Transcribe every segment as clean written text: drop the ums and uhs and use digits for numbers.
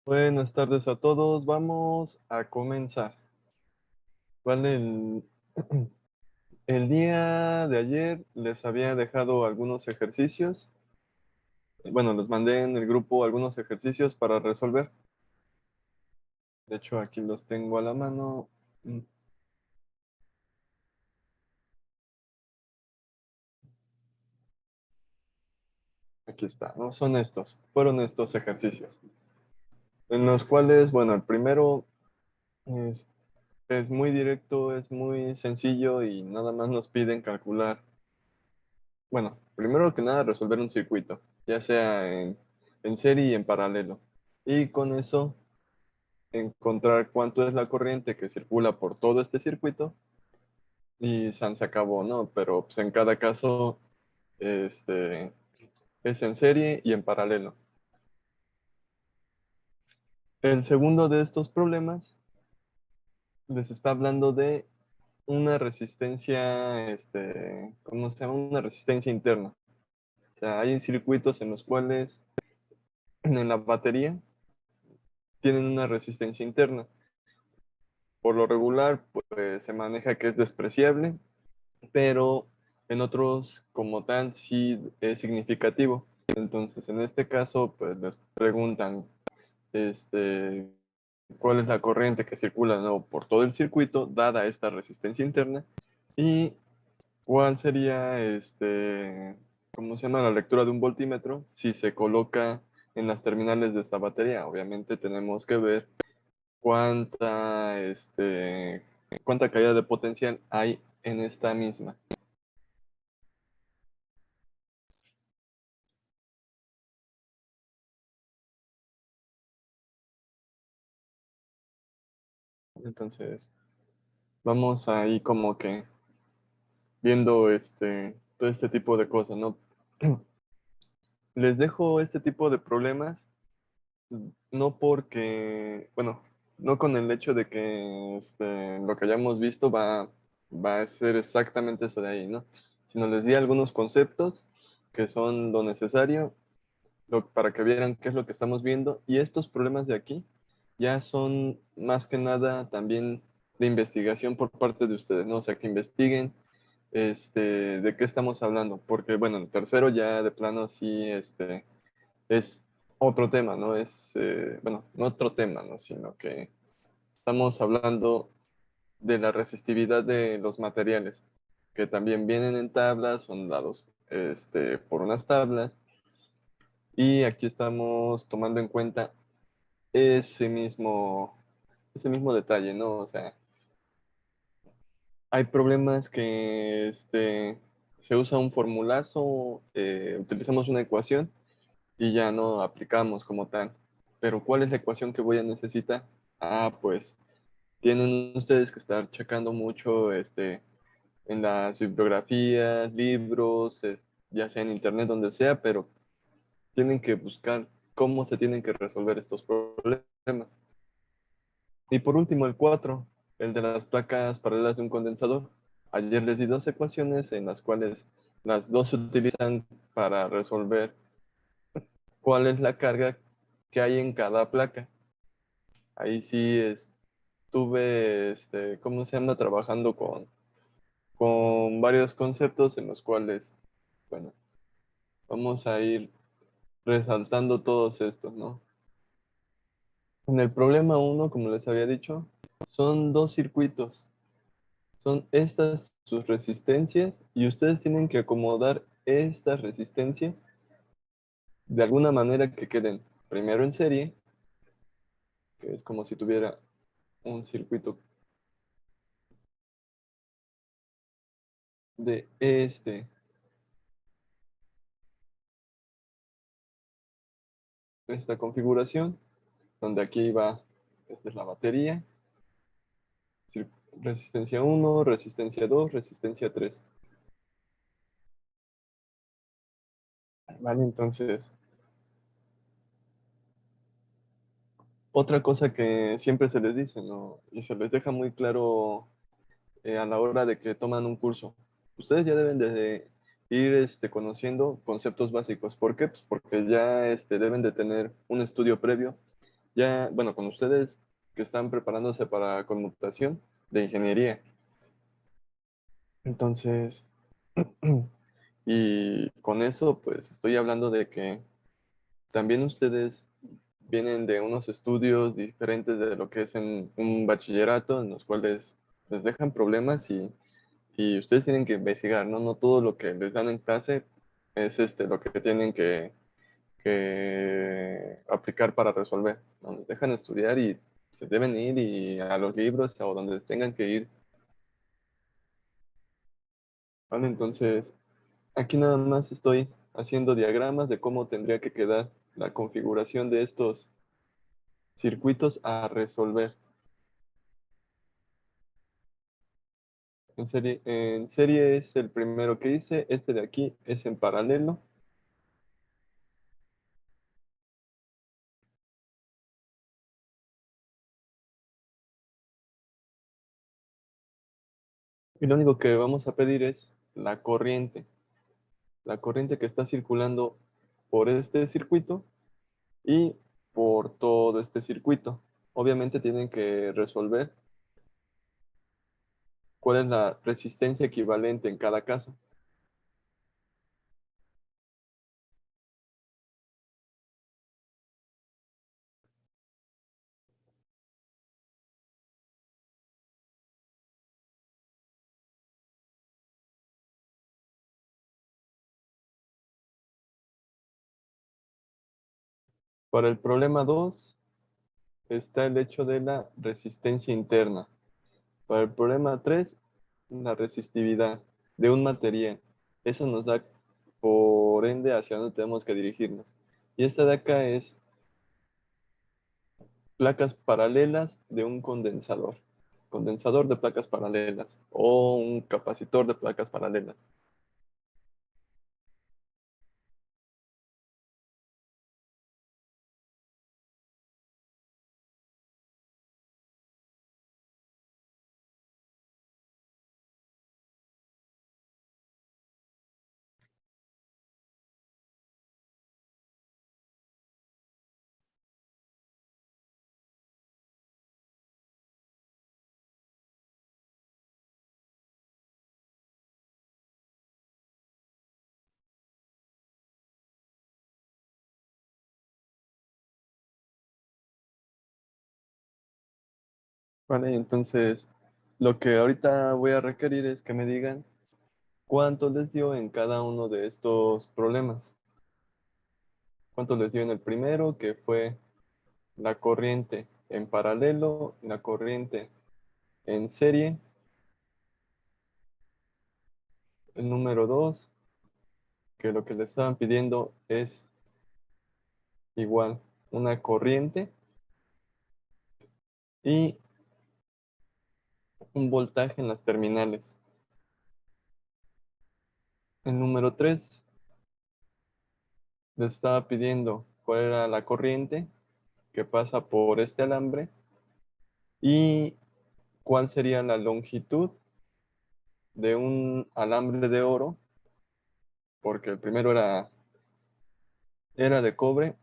Buenas tardes a todos. Vamos a comenzar. Vale, el día de ayer les había dejado algunos ejercicios. Bueno, les mandé en el grupo algunos ejercicios para resolver. De hecho, aquí los tengo a la mano. Mm, Aquí está, ¿no? Fueron estos ejercicios. En los cuales, bueno, el primero es, es muy directo, es muy sencillo y nada más nos piden calcular. Bueno, primero que nada, resolver un circuito, ya sea en serie y en paralelo. Y con eso, encontrar cuánto es la corriente que circula por todo este circuito y san se acabó, ¿no? Pero pues, en cada caso este, es en serie y en paralelo. El segundo de estos problemas les está hablando de una resistencia, ¿cómo se llama? Una resistencia interna. O sea, hay circuitos en los cuales en la batería tienen una resistencia interna. Por lo regular, pues se maneja que es despreciable, pero en otros como tal sí es significativo. Entonces, en este caso, pues les preguntan, este, cuál es la corriente que circula, ¿no?, por todo el circuito, dada esta resistencia interna, y cuál sería, ¿cómo se llama? La lectura de un voltímetro si se coloca en las terminales de esta batería. Obviamente tenemos que ver cuánta caída de potencial hay en esta misma. Entonces, vamos ahí como que viendo todo este tipo de cosas, ¿no? Les dejo este tipo de problemas, no porque, bueno, no con el hecho de que lo que hayamos visto va a ser exactamente eso de ahí, ¿no? Sino les di algunos conceptos que son lo necesario para que vieran qué es lo que estamos viendo. Y estos problemas de aquí ya son más que nada también de investigación por parte de ustedes, ¿no? O sea, que investiguen de qué estamos hablando, porque bueno, el tercero ya de plano sí es otro tema, ¿no? Bueno, no otro tema, ¿no? Sino que estamos hablando de la resistividad de los materiales, que también vienen en tablas, son dados por unas tablas, y aquí estamos tomando en cuenta ese mismo, ese mismo detalle, ¿no? O sea, hay problemas que se usa un formulazo, utilizamos una ecuación y ya no aplicamos como tal. Pero ¿cuál es la ecuación que voy a necesitar? Ah, pues tienen ustedes que estar checando mucho en las bibliografías, libros, ya sea en internet, donde sea, pero tienen que buscar cómo se tienen que resolver estos problemas. Y por último, el 4, el de las placas paralelas de un condensador. Ayer les di dos ecuaciones en las cuales las dos se utilizan para resolver cuál es la carga que hay en cada placa. Ahí sí estuve, ¿cómo se llama? Trabajando con varios conceptos en los cuales, bueno, vamos a ir resaltando todos estos, ¿no? En el problema uno, como les había dicho, son dos circuitos. Son estas sus resistencias y ustedes tienen que acomodar estas resistencias de alguna manera que queden primero en serie, que es como si tuviera un circuito de esta configuración, donde aquí va, esta es la batería, resistencia uno, resistencia 2, resistencia 3. Vale, entonces, otra cosa que siempre se les dice, ¿no? Y se les deja muy claro a la hora de que toman un curso. Ustedes ya deben de ir conociendo conceptos básicos. ¿Por qué? Pues porque ya deben de tener un estudio previo ya, bueno, con ustedes que están preparándose para conmutación de ingeniería. Entonces, y con eso, pues estoy hablando de que también ustedes vienen de unos estudios diferentes de lo que es en un bachillerato, en los cuales les dejan problemas y ustedes tienen que investigar, ¿no? No todo lo que les dan en clase es lo que tienen que aplicar para resolver, ¿no? Les dejan estudiar y se deben ir y a los libros o donde tengan que ir, ¿vale? Entonces, aquí nada más estoy haciendo diagramas de cómo tendría que quedar la configuración de estos circuitos a resolver. En serie es el primero que hice, este de aquí es en paralelo. Y lo único que vamos a pedir es la corriente que está circulando por este circuito y por todo este circuito. Obviamente tienen que resolver cuál es la resistencia equivalente en cada caso. Para el problema 2 está el hecho de la resistencia interna. Para el problema 3, la resistividad de un material. Eso nos da, por ende, hacia dónde tenemos que dirigirnos. Y esta de acá es placas paralelas de un condensador. Condensador de placas paralelas o un capacitor de placas paralelas. Vale, entonces lo que ahorita voy a requerir es que me digan cuánto les dio en cada uno de estos problemas. Cuánto les dio en el primero, que fue la corriente en paralelo, la corriente en serie. El número 2, que lo que le estaban pidiendo es igual una corriente y un voltaje en las terminales. El número 3 le estaba pidiendo cuál era la corriente que pasa por este alambre y cuál sería la longitud de un alambre de oro, porque el primero era de cobre.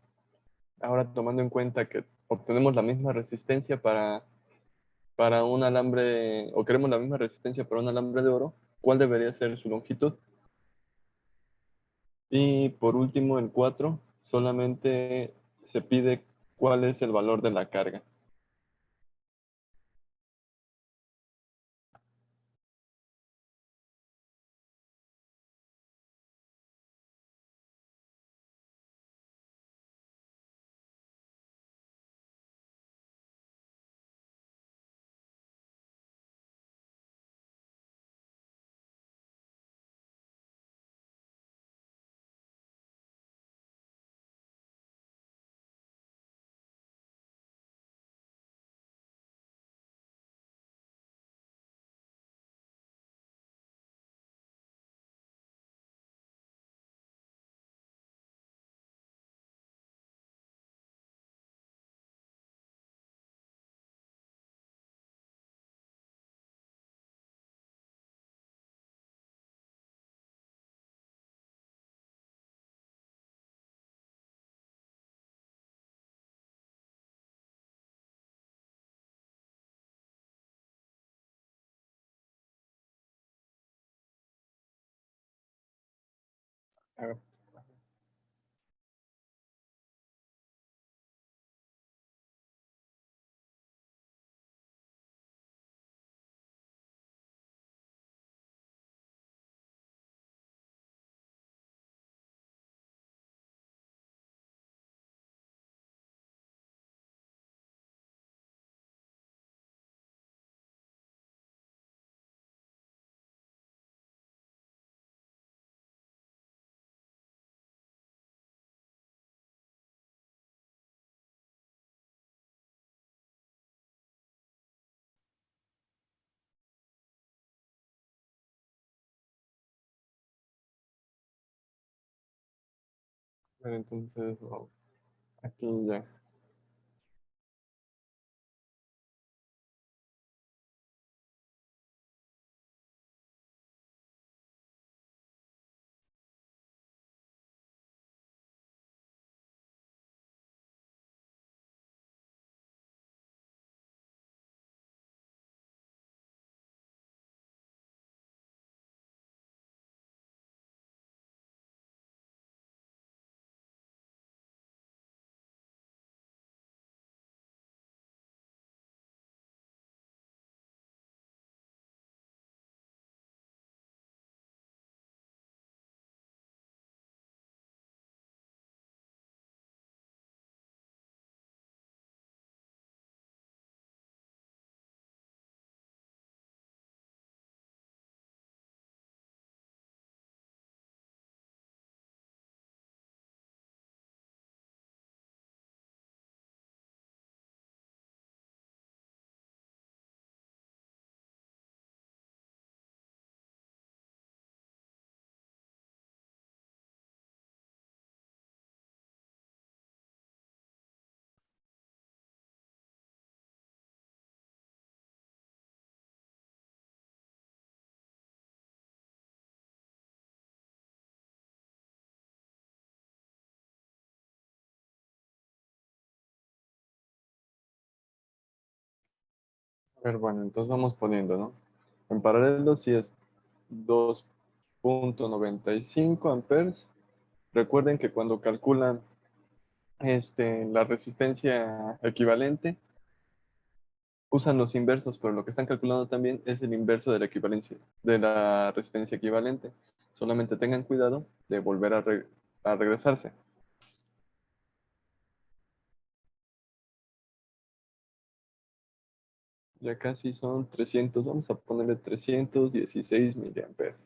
Ahora tomando en cuenta que obtenemos la misma resistencia para un alambre, o queremos la misma resistencia para un alambre de oro, ¿cuál debería ser su longitud? Y por último, el 4 solamente se pide cuál es el valor de la carga. A ver, entonces, aquí ya. A ver, bueno, entonces vamos poniendo, ¿no? En paralelo, si es 2,95 amperes. Recuerden que cuando calculan la resistencia equivalente, usan los inversos, pero lo que están calculando también es el inverso de la equivalencia, de la resistencia equivalente. Solamente tengan cuidado de volver a regresarse. Ya casi son 300, vamos a ponerle 316 miliamperes.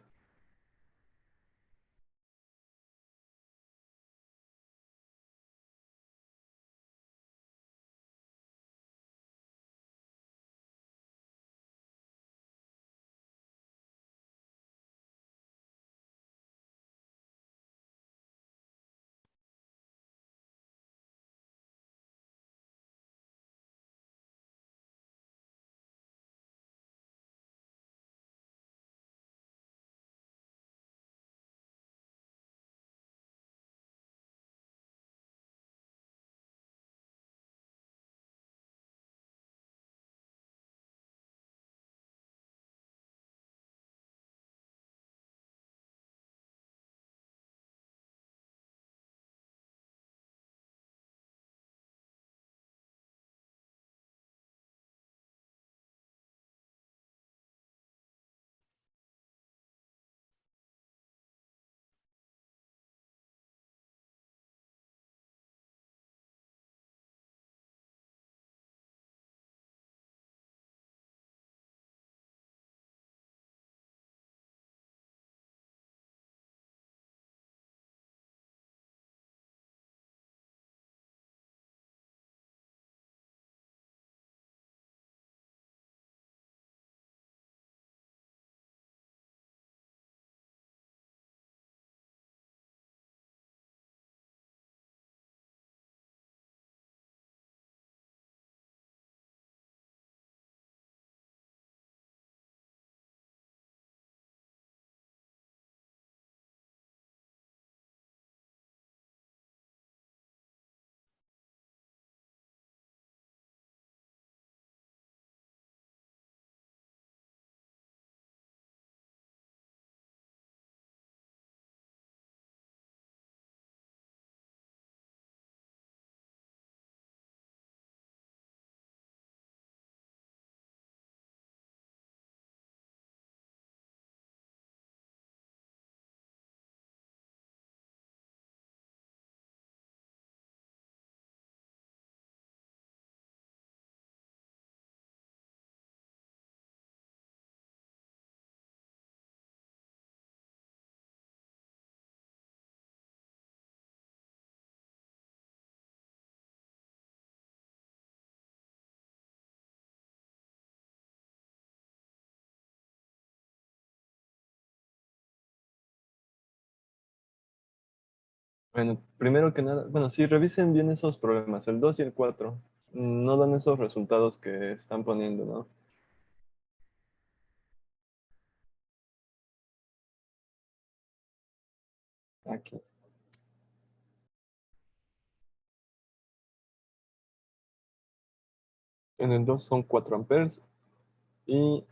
Bueno, primero que nada, bueno, sí, revisen bien esos problemas, el 2 y el 4. No dan esos resultados que están poniendo, ¿no? Aquí. En el 2 son 4 amperes y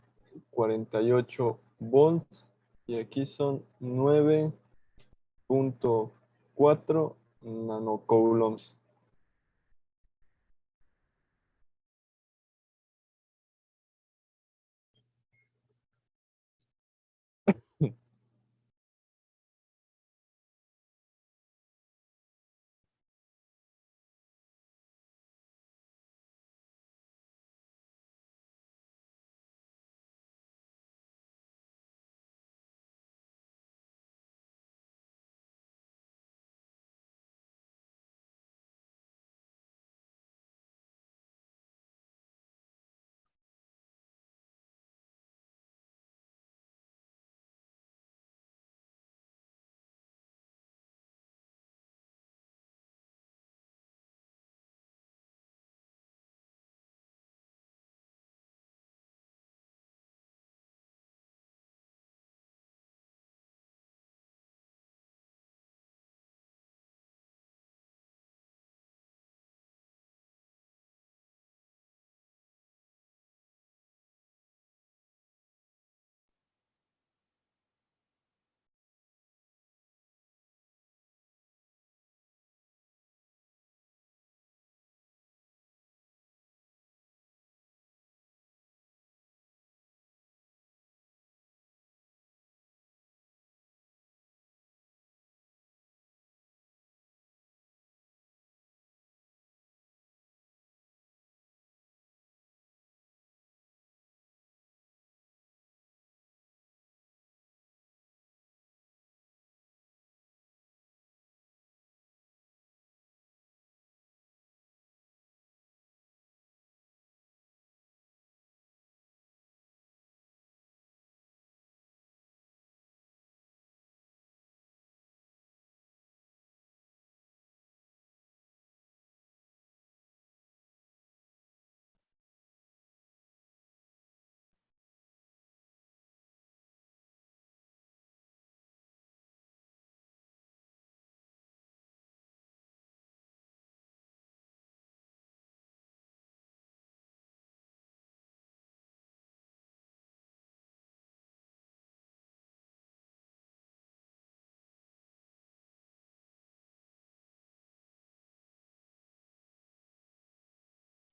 48 volts. Y aquí son 9,4 nanocoulombs.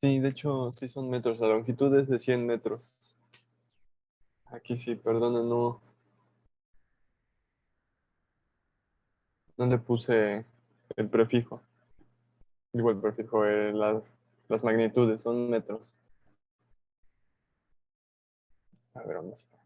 Sí, de hecho, sí son metros. La longitud es de 100 metros. Aquí sí, perdona, no le puse el prefijo. Digo el prefijo, las magnitudes son metros. A ver, ¿dónde está?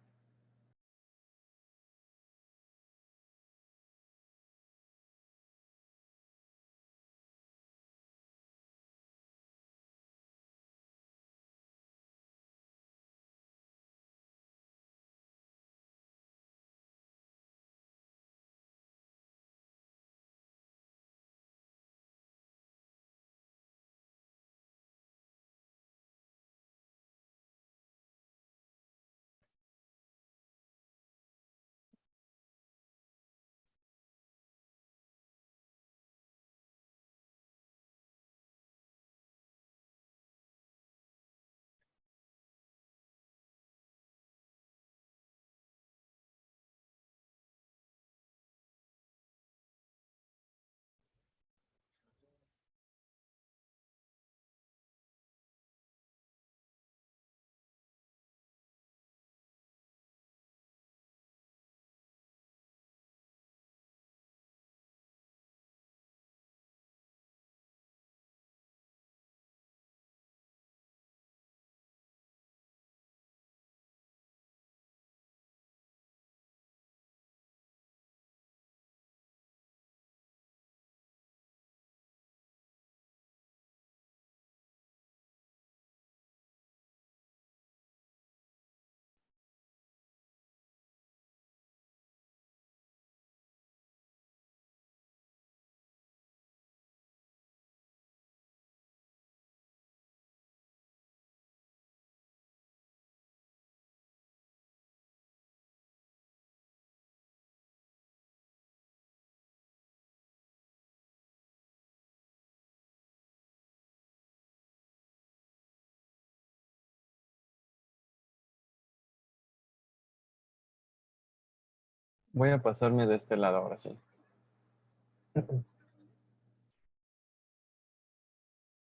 Voy a pasarme de este lado ahora sí.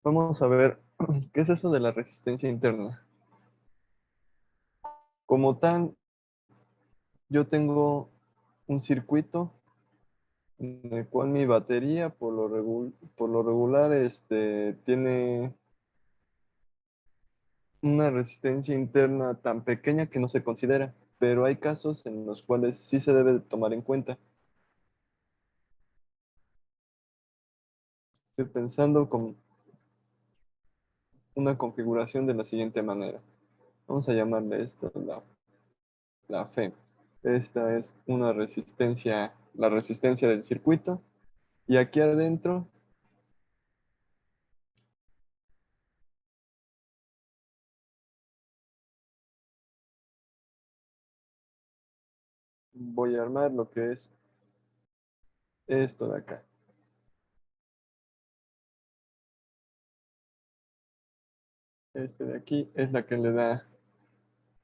Vamos a ver qué es eso de la resistencia interna. Como tal, yo tengo un circuito en el cual mi batería por lo regular tiene una resistencia interna tan pequeña que no se considera, pero hay casos en los cuales sí se debe de tomar en cuenta. Estoy pensando con una configuración de la siguiente manera. Vamos a llamarle esto la FE. Esta es una resistencia, la resistencia del circuito. Y aquí adentro voy a armar lo que es esto de acá. Este de aquí es la que le da,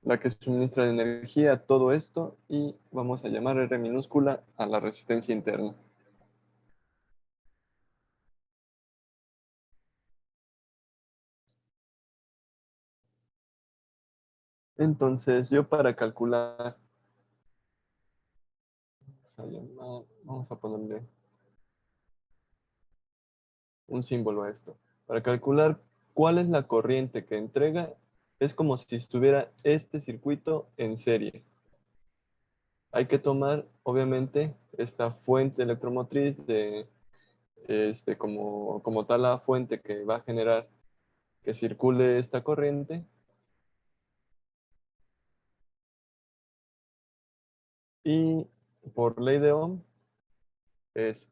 la que suministra energía a todo esto y vamos a llamar R minúscula a la resistencia interna. Entonces yo para calcular, vamos a ponerle un símbolo a esto. Para calcular cuál es la corriente que entrega, es como si estuviera este circuito en serie. Hay que tomar, obviamente, esta fuente electromotriz como tal la fuente que va a generar que circule esta corriente y por ley de Ohm es,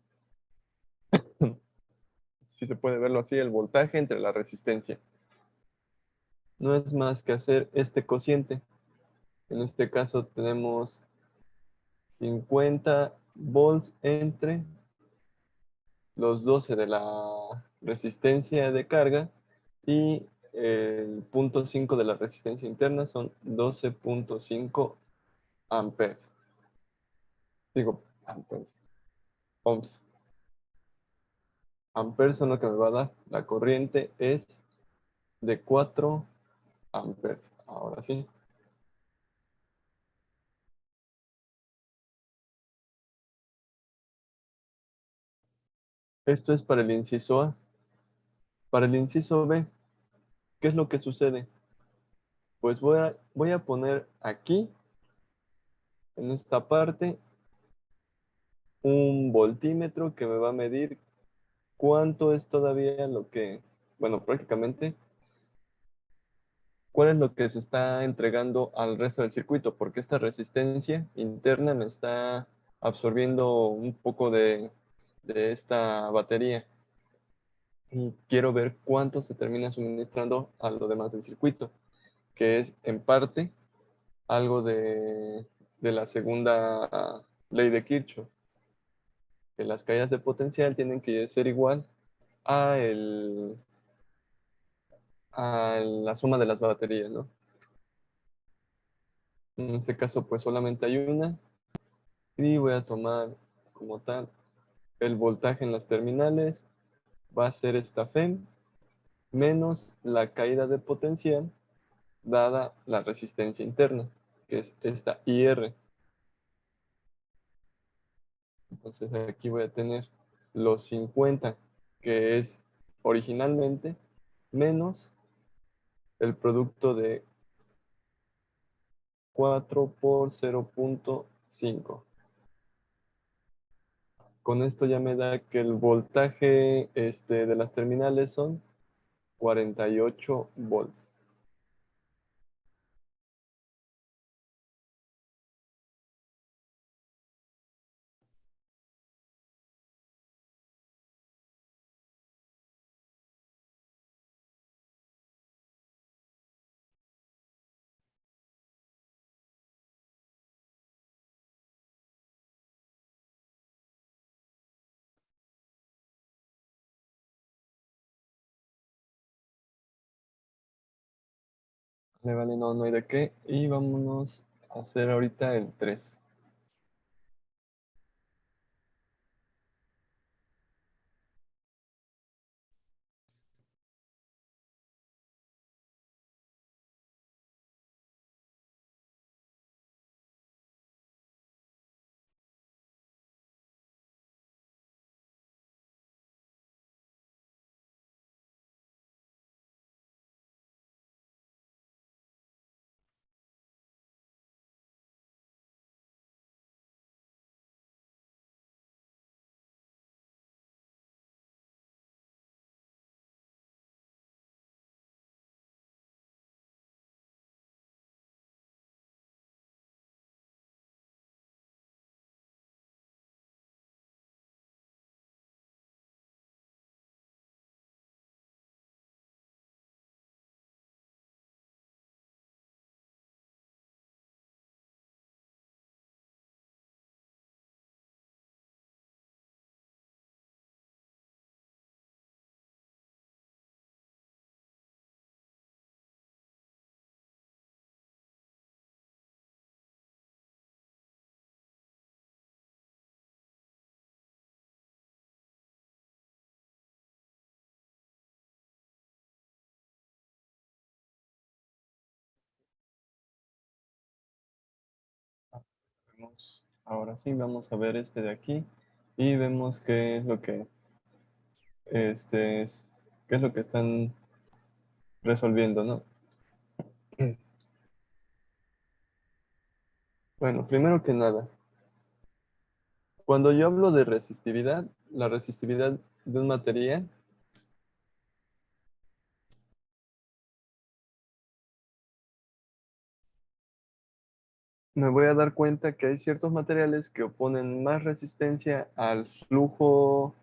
si se puede verlo así, el voltaje entre la resistencia. No es más que hacer este cociente. En este caso tenemos 50 volts entre los 12 de la resistencia de carga y el punto 5 de la resistencia interna son 12.5 amperes. Digo, amperes, ohms. Amperes son lo que me va a dar. La corriente es de 4 amperes. Ahora sí. Esto es para el inciso A. Para el inciso B, ¿qué es lo que sucede? Pues voy a poner aquí, en esta parte, un voltímetro que me va a medir cuánto es todavía lo que, bueno, prácticamente, cuál es lo que se está entregando al resto del circuito, porque esta resistencia interna me está absorbiendo un poco de esta batería. Y quiero ver cuánto se termina suministrando a lo demás del circuito, que es en parte algo de la segunda ley de Kirchhoff, que las caídas de potencial tienen que ser igual a, a la suma de las baterías, ¿no? En este caso, pues solamente hay una y voy a tomar como tal el voltaje en las terminales, va a ser esta FEM menos la caída de potencial dada la resistencia interna, que es esta IR. Entonces aquí voy a tener los 50, que es originalmente, menos el producto de 4 por 0.5. Con esto ya me da que el voltaje de las terminales son 48 volts. Vale, vale, no, no hay de qué. Y vámonos a hacer ahorita el 3. Ahora sí, vamos a ver este de aquí y vemos qué es lo que, qué es lo que están resolviendo, ¿no? Bueno, primero que nada, cuando yo hablo de resistividad, la resistividad de un material, me voy a dar cuenta que hay ciertos materiales que oponen más resistencia al flujo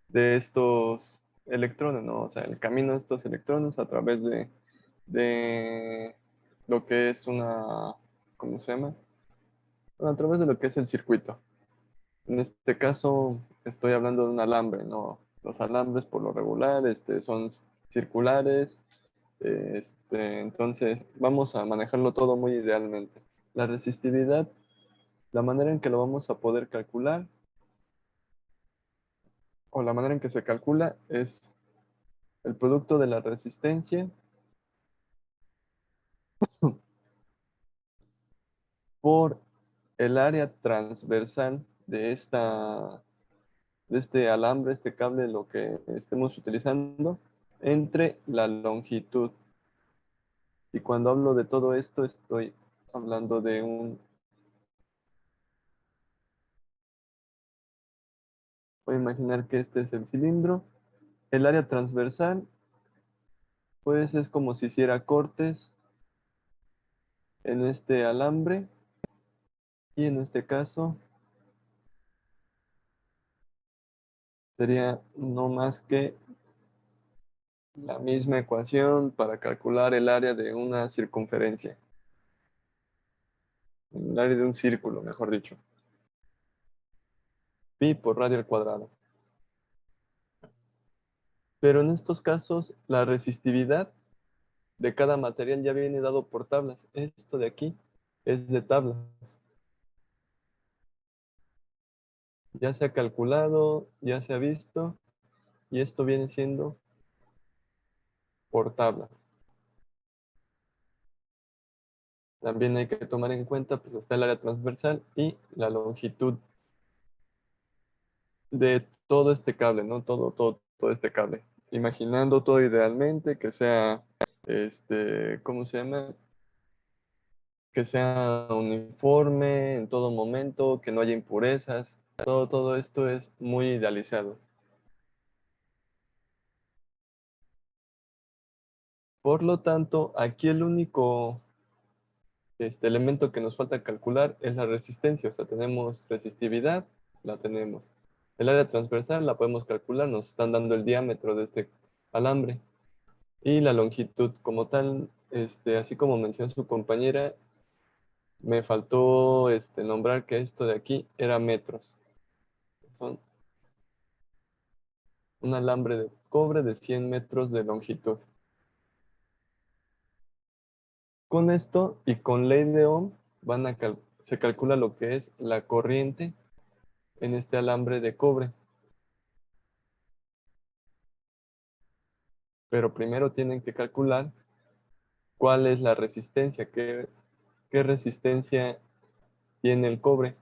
de estos electrones, ¿no? O sea, el camino de estos electrones a través de lo que es una, ¿cómo se llama? Bueno, a través de lo que es el circuito. En este caso, estoy hablando de un alambre, ¿no? Los alambres por lo regular, son circulares, entonces vamos a manejarlo todo muy idealmente. La resistividad, la manera en que lo vamos a poder calcular, o la manera en que se calcula, es el producto de la resistencia por el área transversal de este alambre, este cable, lo que estemos utilizando, entre la longitud. Y cuando hablo de todo esto, estoy hablando de voy a imaginar que este es el cilindro. El área transversal, pues es como si hiciera cortes en este alambre y en este caso sería no más que la misma ecuación para calcular el área de una circunferencia, el área de un círculo, mejor dicho. Pi por radio al cuadrado. Pero en estos casos, la resistividad de cada material ya viene dado por tablas. Esto de aquí es de tablas. Ya se ha calculado, ya se ha visto, y esto viene siendo por tablas. También hay que tomar en cuenta, pues está el área transversal y la longitud de todo este cable, ¿no? Todo este cable. Imaginando todo idealmente, que sea, ¿cómo se llama? Que sea uniforme en todo momento, que no haya impurezas. Todo esto es muy idealizado. Por lo tanto, aquí el único elemento que nos falta calcular es la resistencia. O sea, tenemos resistividad, la tenemos. El área transversal la podemos calcular, nos están dando el diámetro de este alambre. Y la longitud como tal, así como mencionó su compañera, me faltó nombrar que esto de aquí era metros. Son un alambre de cobre de 100 metros de longitud. Con esto y con ley de Ohm se calcula lo que es la corriente en este alambre de cobre. Pero primero tienen que calcular cuál es la resistencia, qué resistencia tiene el cobre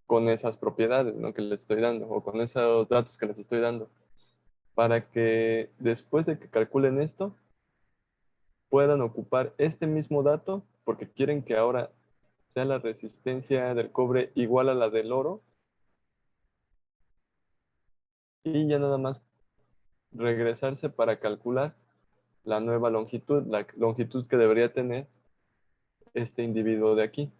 con esas propiedades, ¿no? Que les estoy dando, o con esos datos que les estoy dando, para que después de que calculen esto, puedan ocupar este mismo dato, porque quieren que ahora sea la resistencia del cobre igual a la del oro, y ya nada más regresarse para calcular la nueva longitud, la longitud que debería tener este individuo de aquí.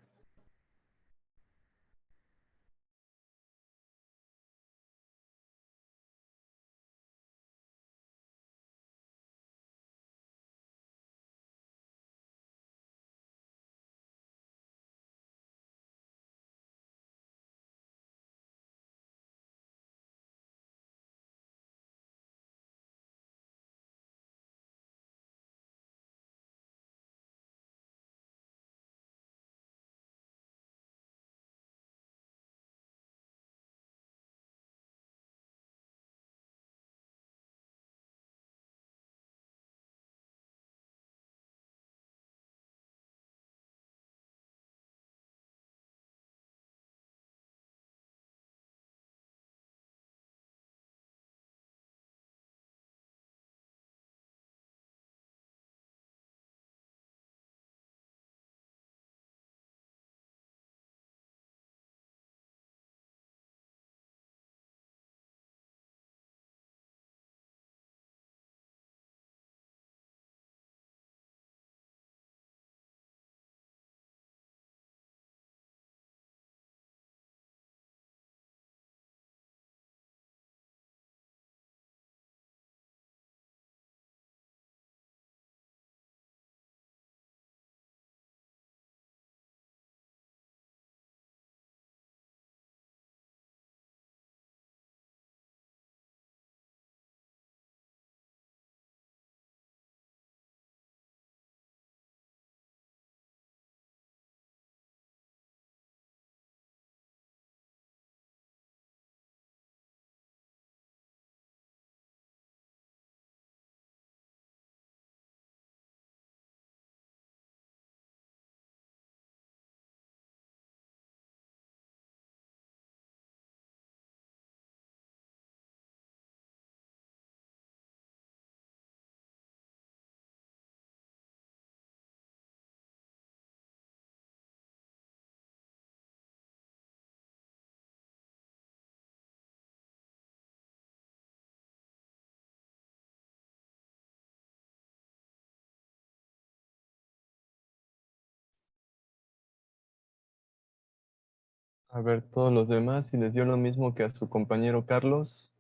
A ver, todos los demás, si les dio lo mismo que a su compañero Carlos.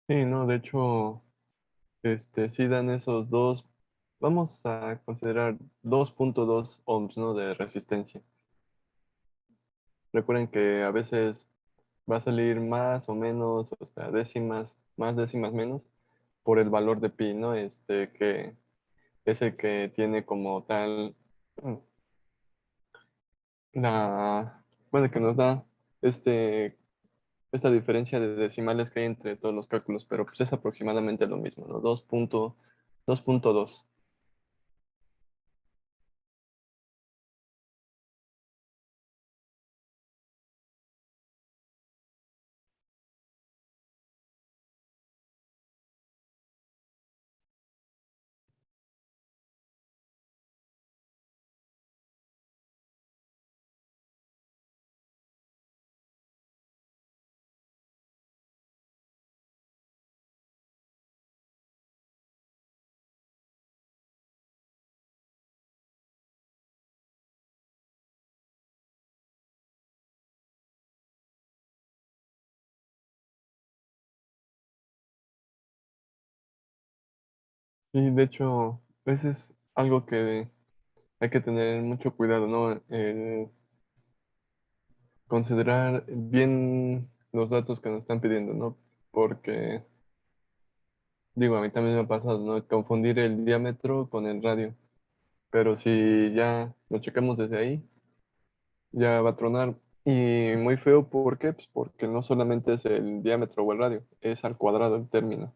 Sí, no, de hecho, sí dan esos dos, vamos a considerar 2.2 ohms, ¿no? De resistencia. Recuerden que a veces va a salir más o menos, o sea, décimas, más décimas menos, por el valor de pi, ¿no? Que es el que tiene como tal mm, bueno, que nos da este, esta diferencia de decimales que hay entre todos los cálculos, pero pues es aproximadamente lo mismo, ¿no? 2.2. Y de hecho, ese es algo que hay que tener mucho cuidado, ¿no? Considerar bien los datos que nos están pidiendo, ¿no? Porque, digo, a mí también me ha pasado, ¿no? Confundir el diámetro con el radio. Pero si ya lo checamos desde ahí, ya va a tronar. Y muy feo, ¿por qué? Pues porque no solamente es el diámetro o el radio, es al cuadrado el término.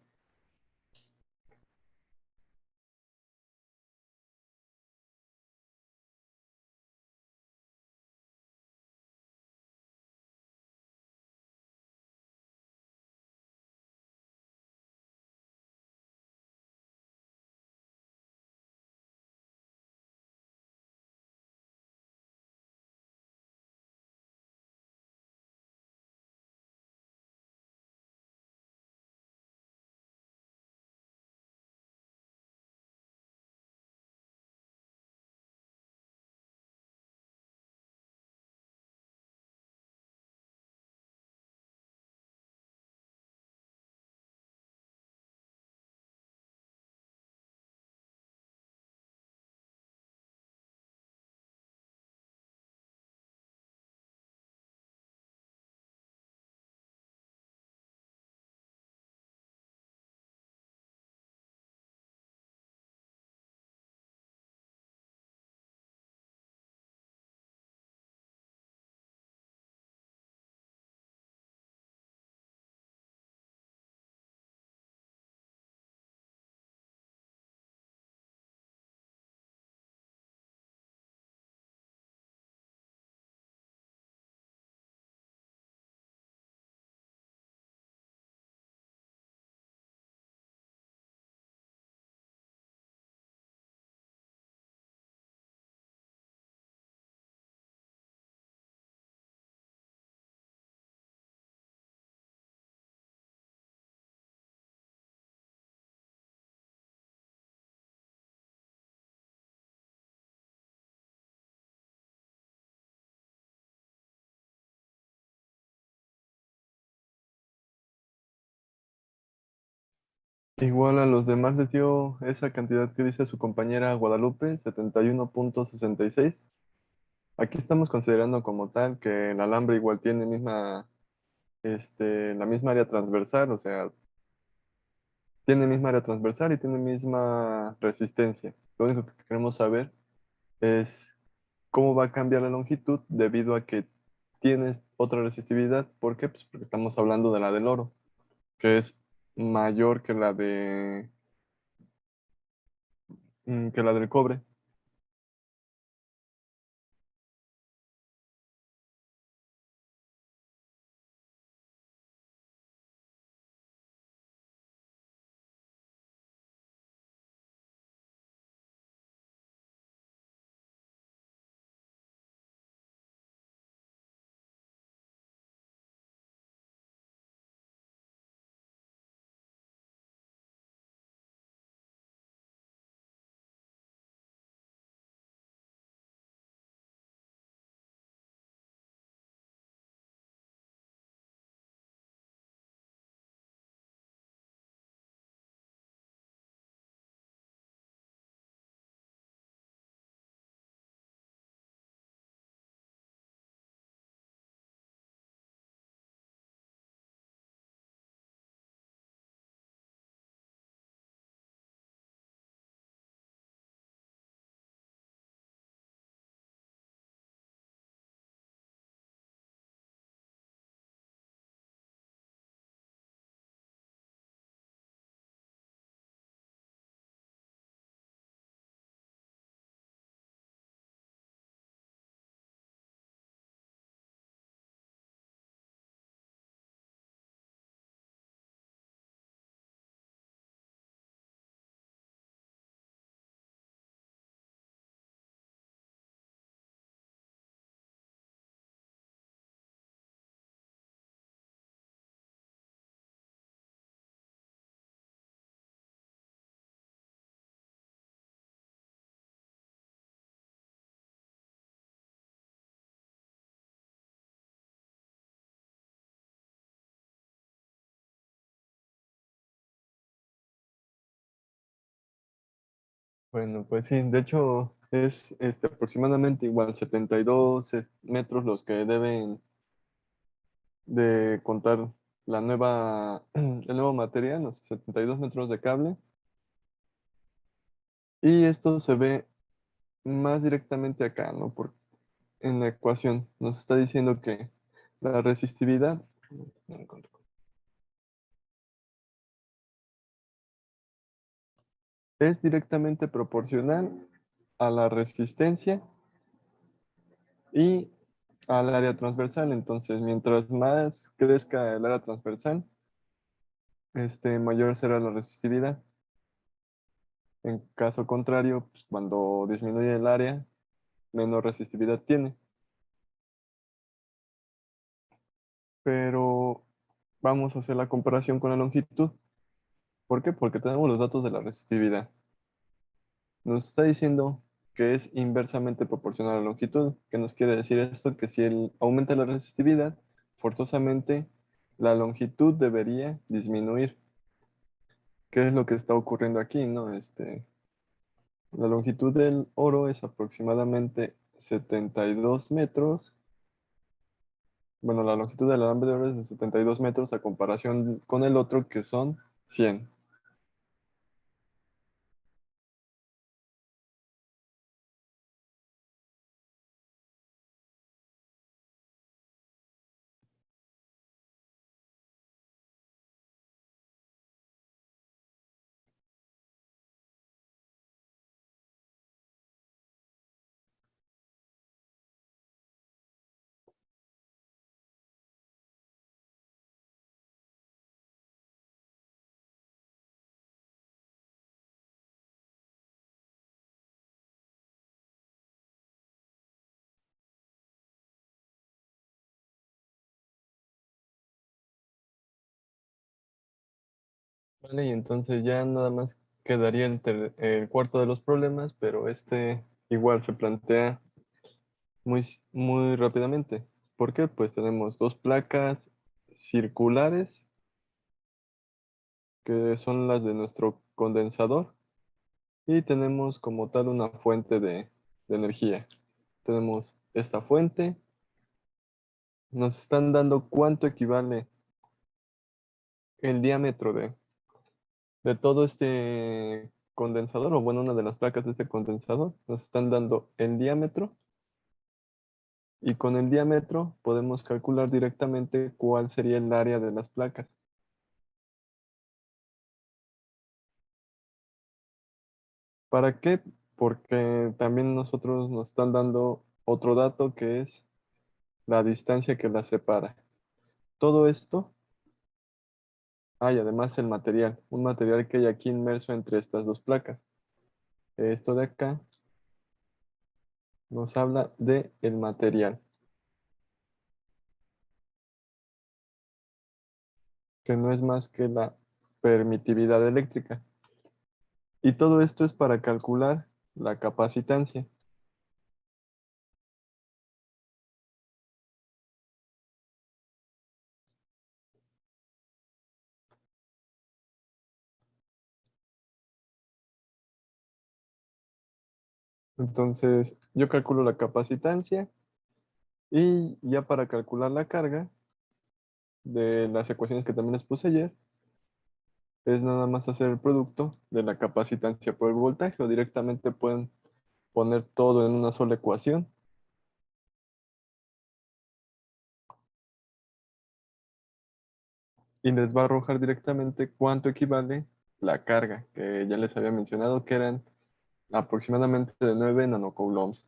Igual a los demás les dio esa cantidad que dice su compañera Guadalupe, 71,66. Aquí estamos considerando como tal que el alambre igual tiene la misma área transversal, o sea, tiene misma área transversal y tiene misma resistencia. Lo único que queremos saber es cómo va a cambiar la longitud debido a que tiene otra resistividad. ¿Por qué? Pues porque estamos hablando de la del oro, que es mayor que la del cobre. Bueno, pues sí, de hecho es aproximadamente igual 72 metros los que deben de contar el nuevo material, los 72 metros de cable. Y esto se ve más directamente acá, ¿no? En la ecuación nos está diciendo que la resistividad es directamente proporcional a la resistencia y al área transversal. Entonces, mientras más crezca el área transversal, mayor será la resistividad. En caso contrario, pues, cuando disminuye el área, menor resistividad tiene. Pero vamos a hacer la comparación con la longitud. ¿Por qué? Porque tenemos los datos de la resistividad. Nos está diciendo que es inversamente proporcional a la longitud. ¿Qué nos quiere decir esto? Que si aumenta la resistividad, forzosamente la longitud debería disminuir. ¿Qué es lo que está ocurriendo aquí, no? La longitud del oro es aproximadamente 72 metros. Bueno, la longitud del alambre de oro es de 72 metros a comparación con el otro que son 100. Vale, y entonces ya nada más quedaría el cuarto de los problemas, pero igual se plantea muy rápidamente. ¿Por qué? Pues tenemos dos placas circulares que son las de nuestro condensador, y tenemos como tal una fuente de energía. Tenemos esta fuente, nos están dando cuánto equivale el diámetro de todo este condensador, o bueno, una de las placas de este condensador, nos están dando el diámetro, y con el diámetro podemos calcular directamente cuál sería el área de las placas. ¿Para qué? Porque también nosotros nos están dando otro dato que es la distancia que las separa. Todo esto, y además el material, un material que hay aquí inmerso entre estas dos placas. Esto de acá nos habla de el material, que no es más que la permitividad eléctrica. Y todo esto es para calcular la capacitancia. Entonces, yo calculo la capacitancia, y ya para calcular la carga de las ecuaciones que también les puse ayer, es nada más hacer el producto de la capacitancia por el voltaje, o directamente pueden poner todo en una sola ecuación y les va a arrojar directamente cuánto equivale la carga, que ya les había mencionado que eran aproximadamente de 9 nanocoulombs.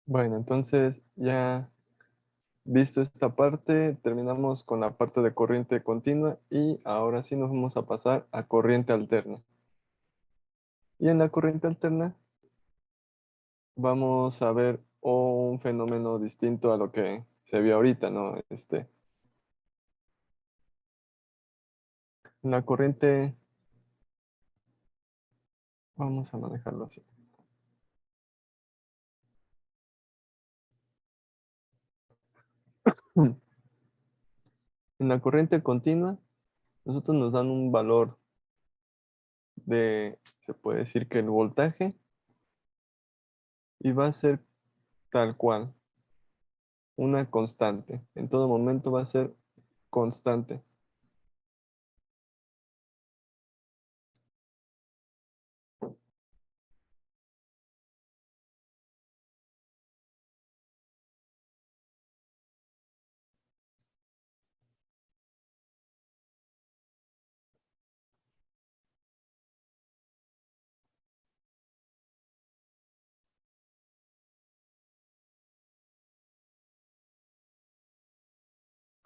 Bueno, entonces ya visto esta parte, terminamos con la parte de corriente continua, y ahora sí nos vamos a pasar a corriente alterna. Y en la corriente alterna vamos a ver un fenómeno distinto a lo que se vio ahorita, ¿no? En la corriente, vamos a manejarlo así. En la corriente continua, nosotros nos dan un valor de, se puede decir que el voltaje, y va a ser tal cual, una constante. En todo momento va a ser constante.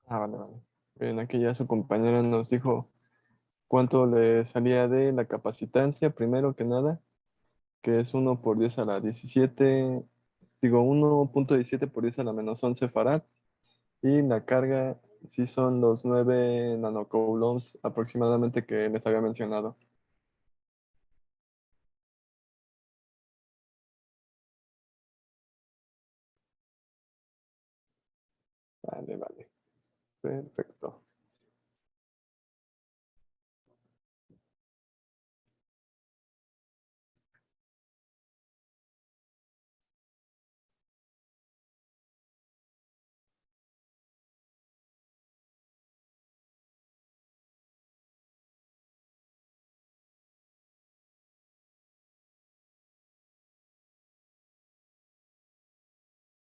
Ah, vale, vale. Bien, aquí ya su compañera nos dijo cuánto le salía de la capacitancia, primero que nada, que es 1 por 10 a la 17, digo 1.17 por 10 a la -11 farad, y la carga sí son los 9 nanocoulombs aproximadamente que les había mencionado. Vale, vale, perfecto.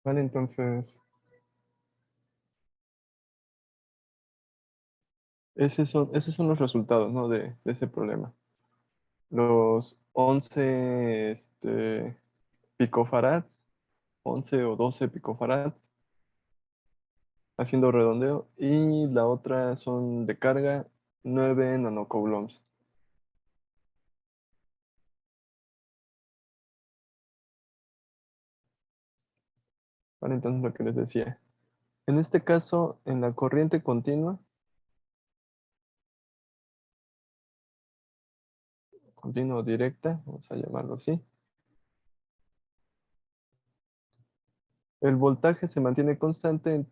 Vale, entonces, esos son los resultados, ¿no? De ese problema. Los 11 picofarads, 11 o 12 picofarads, haciendo redondeo, y la otra son de carga 9 nanocoulombs. Vale, entonces lo que les decía. En este caso, en la corriente continua, continua o directa, vamos a llamarlo así, el voltaje se mantiene constante en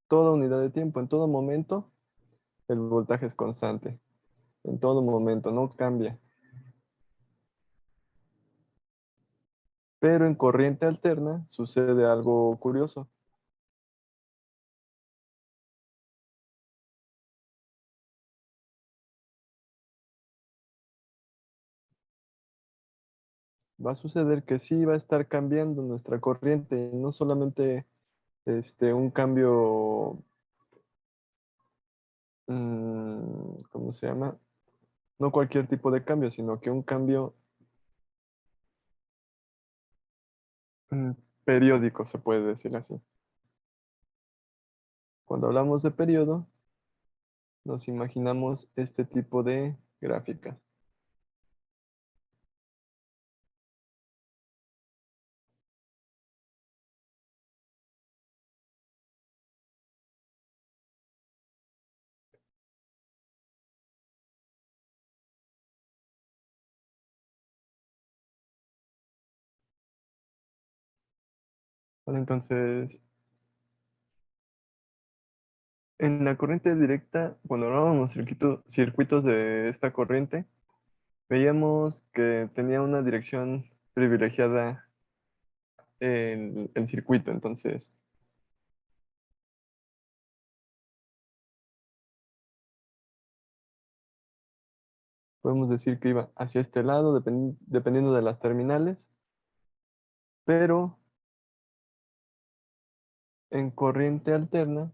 toda unidad de tiempo, en todo momento el voltaje es constante, en todo momento, no cambia. Pero en corriente alterna sucede algo curioso. Va a suceder que sí va a estar cambiando nuestra corriente, no solamente un cambio, ¿cómo se llama? No cualquier tipo de cambio, sino que un cambio mm, periódico, se puede decir así. Cuando hablamos de periodo, nos imaginamos este tipo de gráficas. ¿Vale? Entonces, en la corriente directa, cuando hablábamos circuitos de esta corriente, veíamos que tenía una dirección privilegiada el circuito. Entonces, podemos decir que iba hacia este lado, dependiendo de las terminales, pero en corriente alterna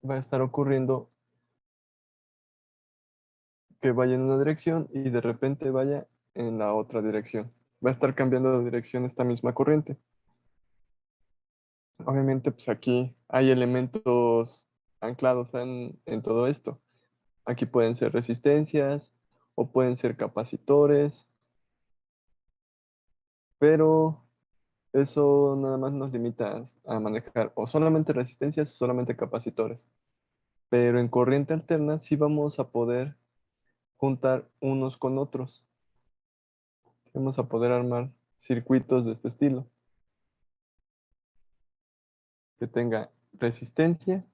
va a estar ocurriendo que vaya en una dirección y de repente vaya en la otra dirección. Va a estar cambiando de dirección esta misma corriente. Obviamente, pues aquí hay elementos anclados en todo esto. Aquí pueden ser resistencias o pueden ser capacitores, pero eso nada más nos limita a manejar o solamente resistencias o solamente capacitores. Pero en corriente alterna sí vamos a poder juntar unos con otros. Vamos a poder armar circuitos de este estilo, que tenga resistencia,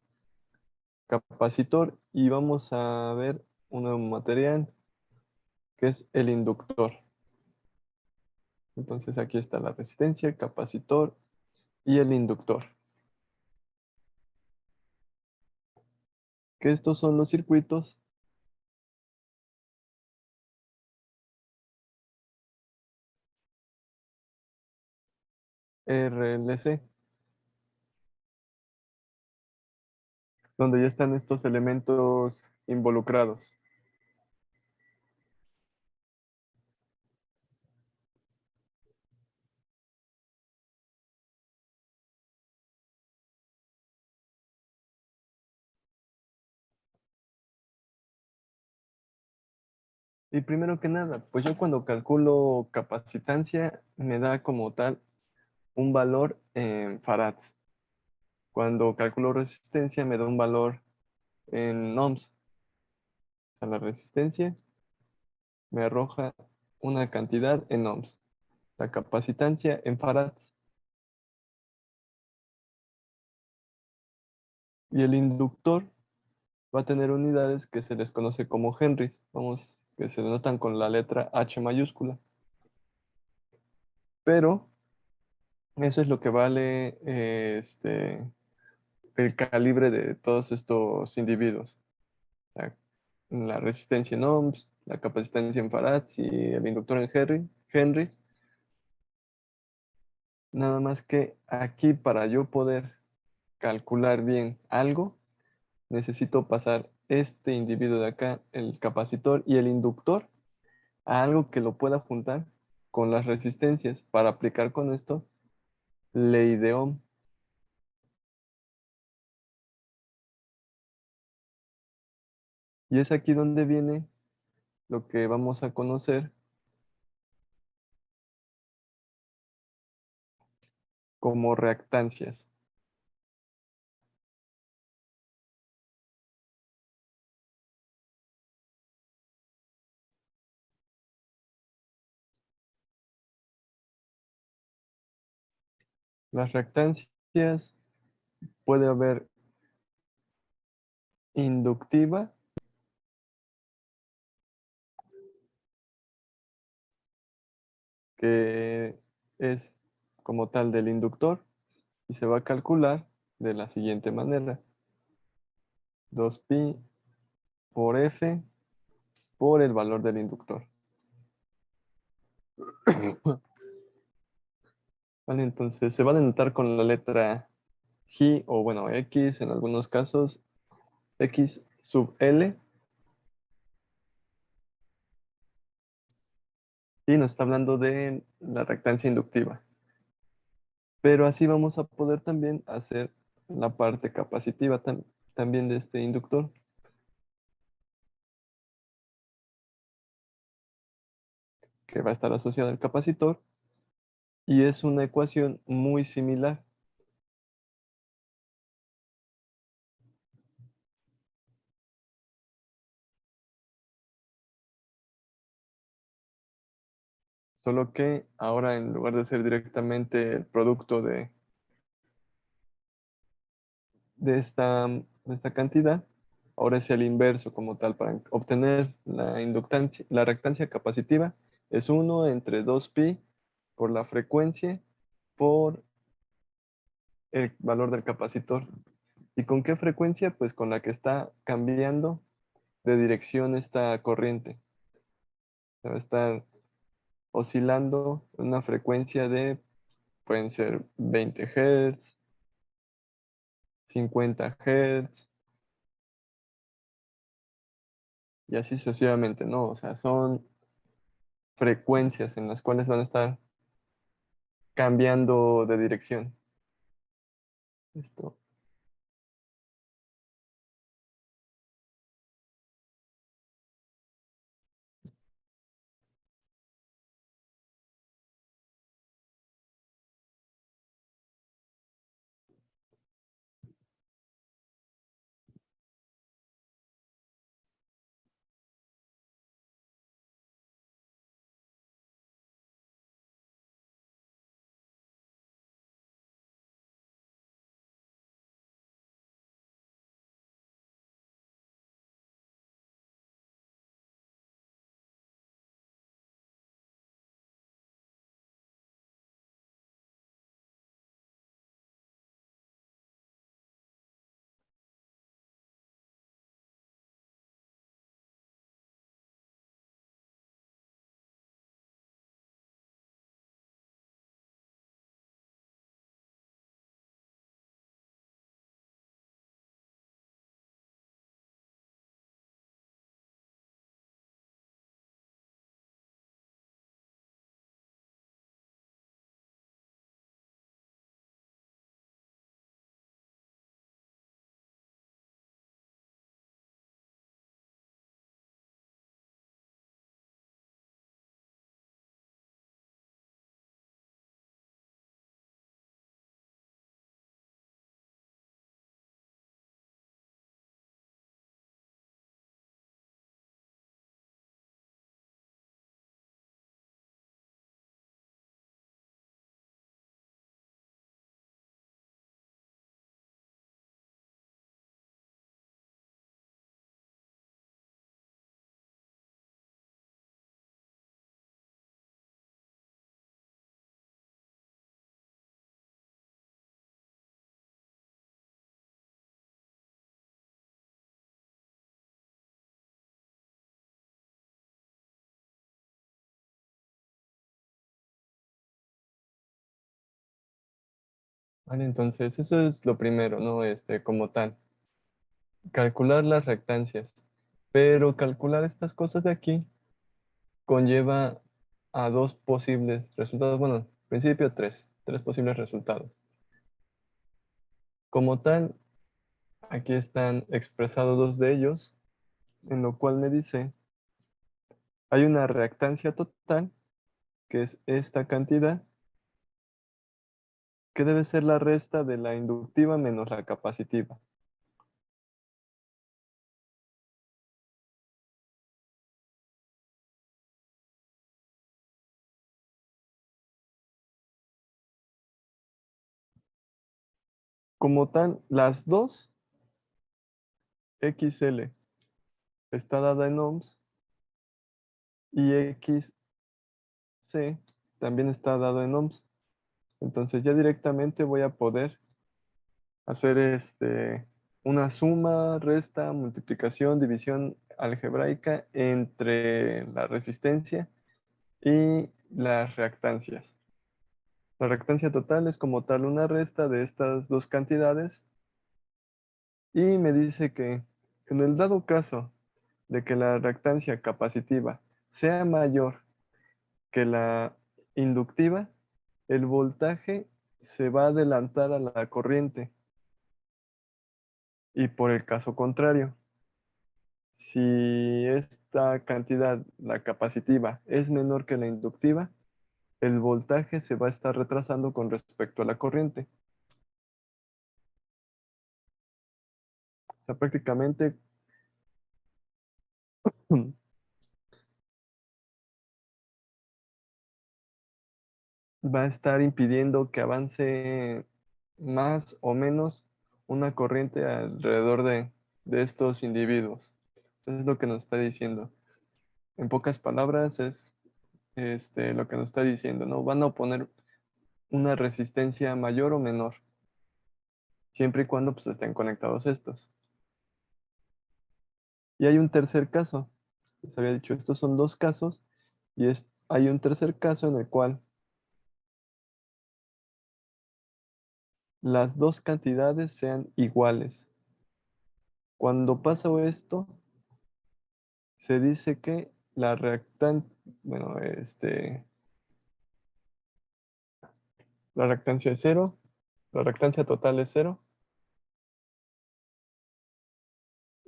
capacitor, y vamos a ver un nuevo material que es el inductor. Entonces aquí está la resistencia, el capacitor y el inductor. Que estos son los circuitos RLC, donde ya están estos elementos involucrados. Y primero que nada, pues yo cuando calculo capacitancia me da como tal un valor en farads. Cuando calculo resistencia me da un valor en ohms. O sea, la resistencia me arroja una cantidad en ohms. La capacitancia en farads. Y el inductor va a tener unidades que se les conoce como henrys. Vamos, que se denotan con la letra H mayúscula. Pero eso es lo que vale el calibre de todos estos individuos. La, la resistencia en ohms, la capacitancia en farads y el inductor en Henry. Nada más que aquí para yo poder calcular bien algo, necesito pasar este individuo de acá, el capacitor y el inductor, a algo que lo pueda juntar con las resistencias para aplicar con esto ley de Ohm. Y es aquí donde viene lo que vamos a conocer como reactancias. Las reactancias puede haber inductiva, que es como tal del inductor, y se va a calcular de la siguiente manera. 2pi por F por el valor del inductor. Vale, entonces se va a denotar con la letra G o bueno, X en algunos casos, X sub L, y nos está hablando de la reactancia inductiva. Pero así vamos a poder también hacer la parte capacitiva también de este inductor, que va a estar asociado al capacitor, y es una ecuación muy similar, solo que ahora en lugar de ser directamente el producto de esta cantidad, ahora es el inverso como tal. Para obtener la inductancia, la reactancia capacitiva es 1 entre 2pi por la frecuencia por el valor del capacitor. ¿Y con qué frecuencia? Pues con la que está cambiando de dirección esta corriente. Va a estar oscilando en una frecuencia de, pueden ser 20 Hz, 50 Hz, y así sucesivamente, ¿no? O sea, son frecuencias en las cuales van a estar cambiando de dirección. Esto. Vale, entonces eso es lo primero, ¿no? Como tal, calcular las reactancias. Pero calcular estas cosas de aquí conlleva a dos posibles resultados. Bueno, en principio tres posibles resultados. Como tal, aquí están expresados dos de ellos, en lo cual me dice, hay una reactancia total, que es esta cantidad, que debe ser la resta de la inductiva menos la capacitiva. Como tal, las dos, XL, está dada en ohms y XC también está dado en ohms. Entonces ya directamente voy a poder hacer una suma, resta, multiplicación, división algebraica entre la resistencia y las reactancias. La reactancia total es como tal una resta de estas dos cantidades y me dice que en el dado caso de que la reactancia capacitiva sea mayor que la inductiva, el voltaje se va a adelantar a la corriente. Y por el caso contrario, si esta cantidad, la capacitiva, es menor que la inductiva, el voltaje se va a estar retrasando con respecto a la corriente. O sea, prácticamente va a estar impidiendo que avance más o menos una corriente alrededor de estos individuos. Eso es lo que nos está diciendo. En pocas palabras es lo que nos está diciendo, ¿no? Van a oponer una resistencia mayor o menor, siempre y cuando pues, estén conectados estos. Y hay un tercer caso. Les había dicho, estos son dos casos y hay un tercer caso en el cual las dos cantidades sean iguales. Cuando pasa esto, se dice que la reactante, bueno, la reactancia es cero, la reactancia total es cero,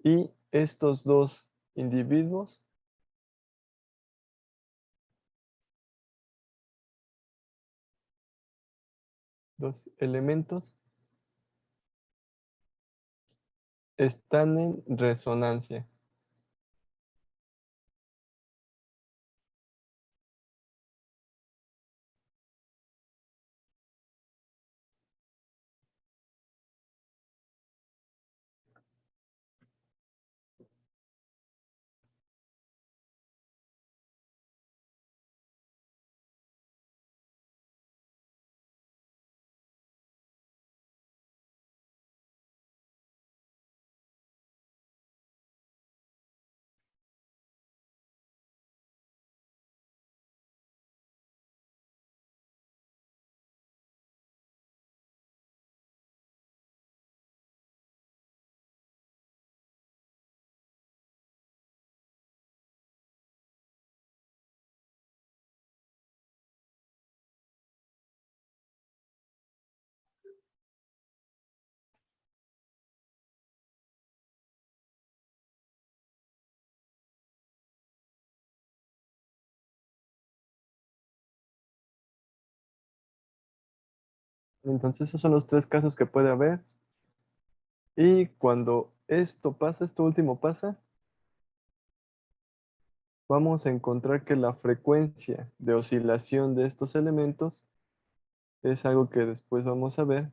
y estos dos individuos, dos elementos, están en resonancia. Entonces esos son los tres casos que puede haber. Y cuando esto pasa, esto último pasa, vamos a encontrar que la frecuencia de oscilación de estos elementos es algo que después vamos a ver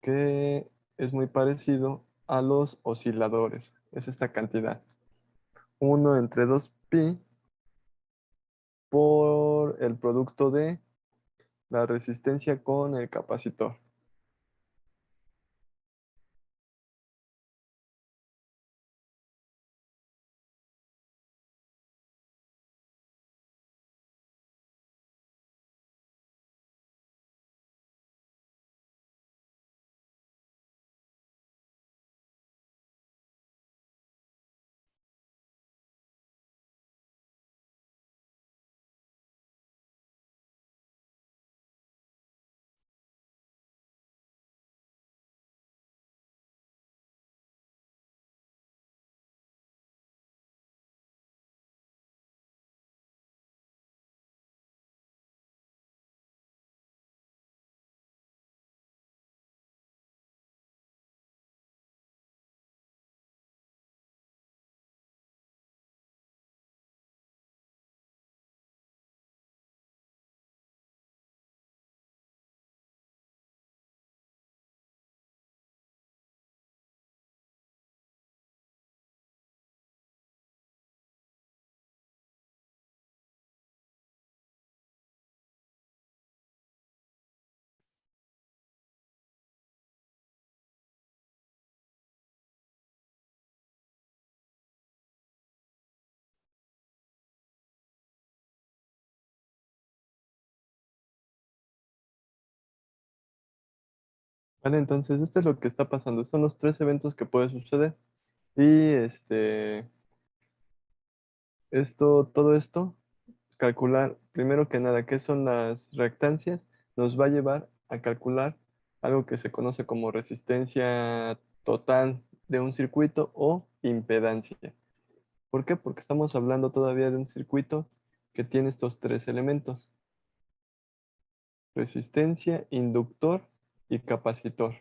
que es muy parecido a los osciladores. Es esta cantidad. 1/2pi por el producto de la resistencia con el capacitor. Vale, entonces esto es lo que está pasando. Son los tres eventos que pueden suceder. Y todo esto, calcular, primero que nada, qué son las reactancias, nos va a llevar a calcular algo que se conoce como resistencia total de un circuito o impedancia. ¿Por qué? Porque estamos hablando todavía de un circuito que tiene estos tres elementos: resistencia, inductor y capacitor.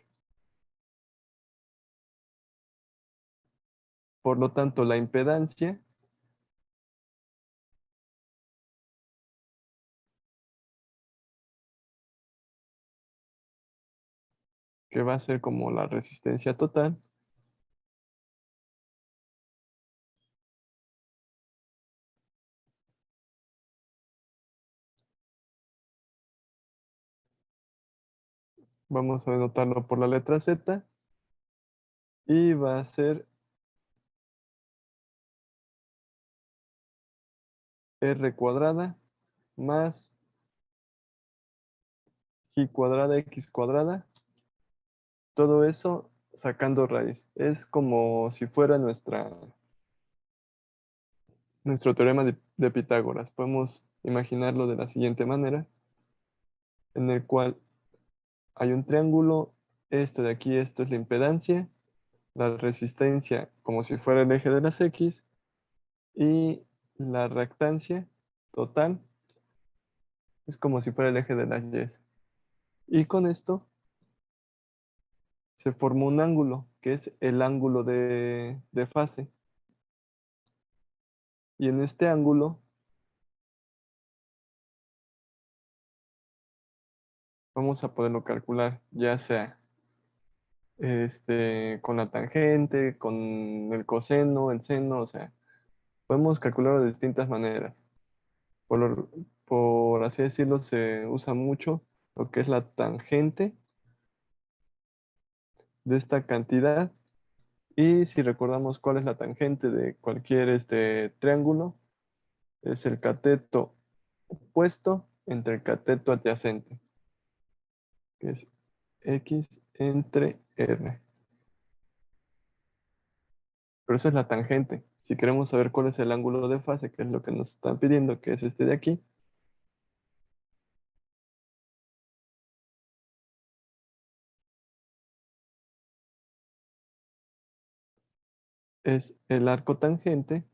Por lo tanto, la impedancia, que va a ser como la resistencia total, vamos a denotarlo por la letra Z, y va a ser R cuadrada más y cuadrada, x cuadrada, todo eso sacando raíz. Es como si fuera nuestro teorema de Pitágoras. Podemos imaginarlo de la siguiente manera, en el cual hay un triángulo, esto de aquí, esto es la impedancia, la resistencia como si fuera el eje de las X, y la reactancia total es como si fuera el eje de las Y. Y con esto se forma un ángulo, que es el ángulo de fase. Y en este ángulo vamos a poderlo calcular, ya sea con la tangente, con el coseno, el seno, o sea, podemos calcularlo de distintas maneras. Por así decirlo, se usa mucho lo que es la tangente de esta cantidad. Y si recordamos cuál es la tangente de cualquier triángulo, es el cateto opuesto entre el cateto adyacente, que es X entre R. Pero eso es la tangente. Si queremos saber cuál es el ángulo de fase, que es lo que nos están pidiendo, que es este de aquí, es el arco tangente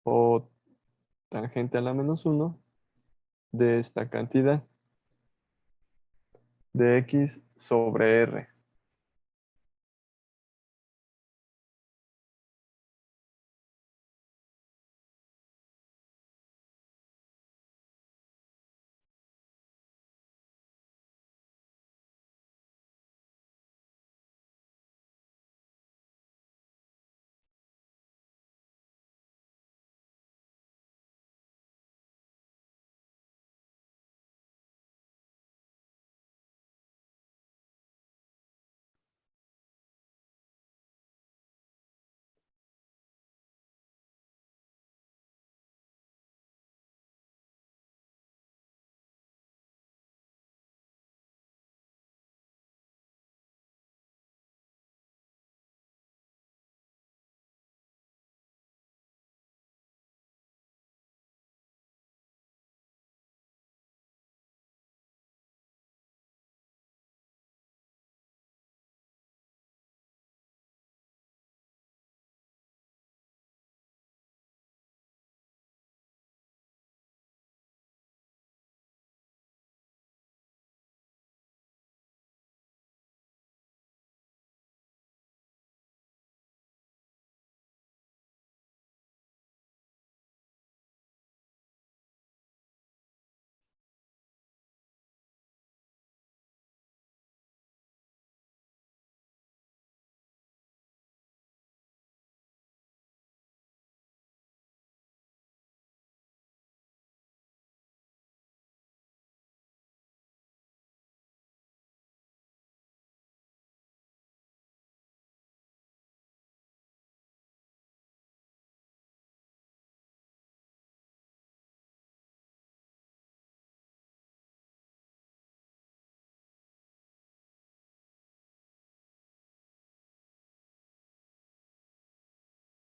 o tangente a la menos uno de esta cantidad de X sobre R.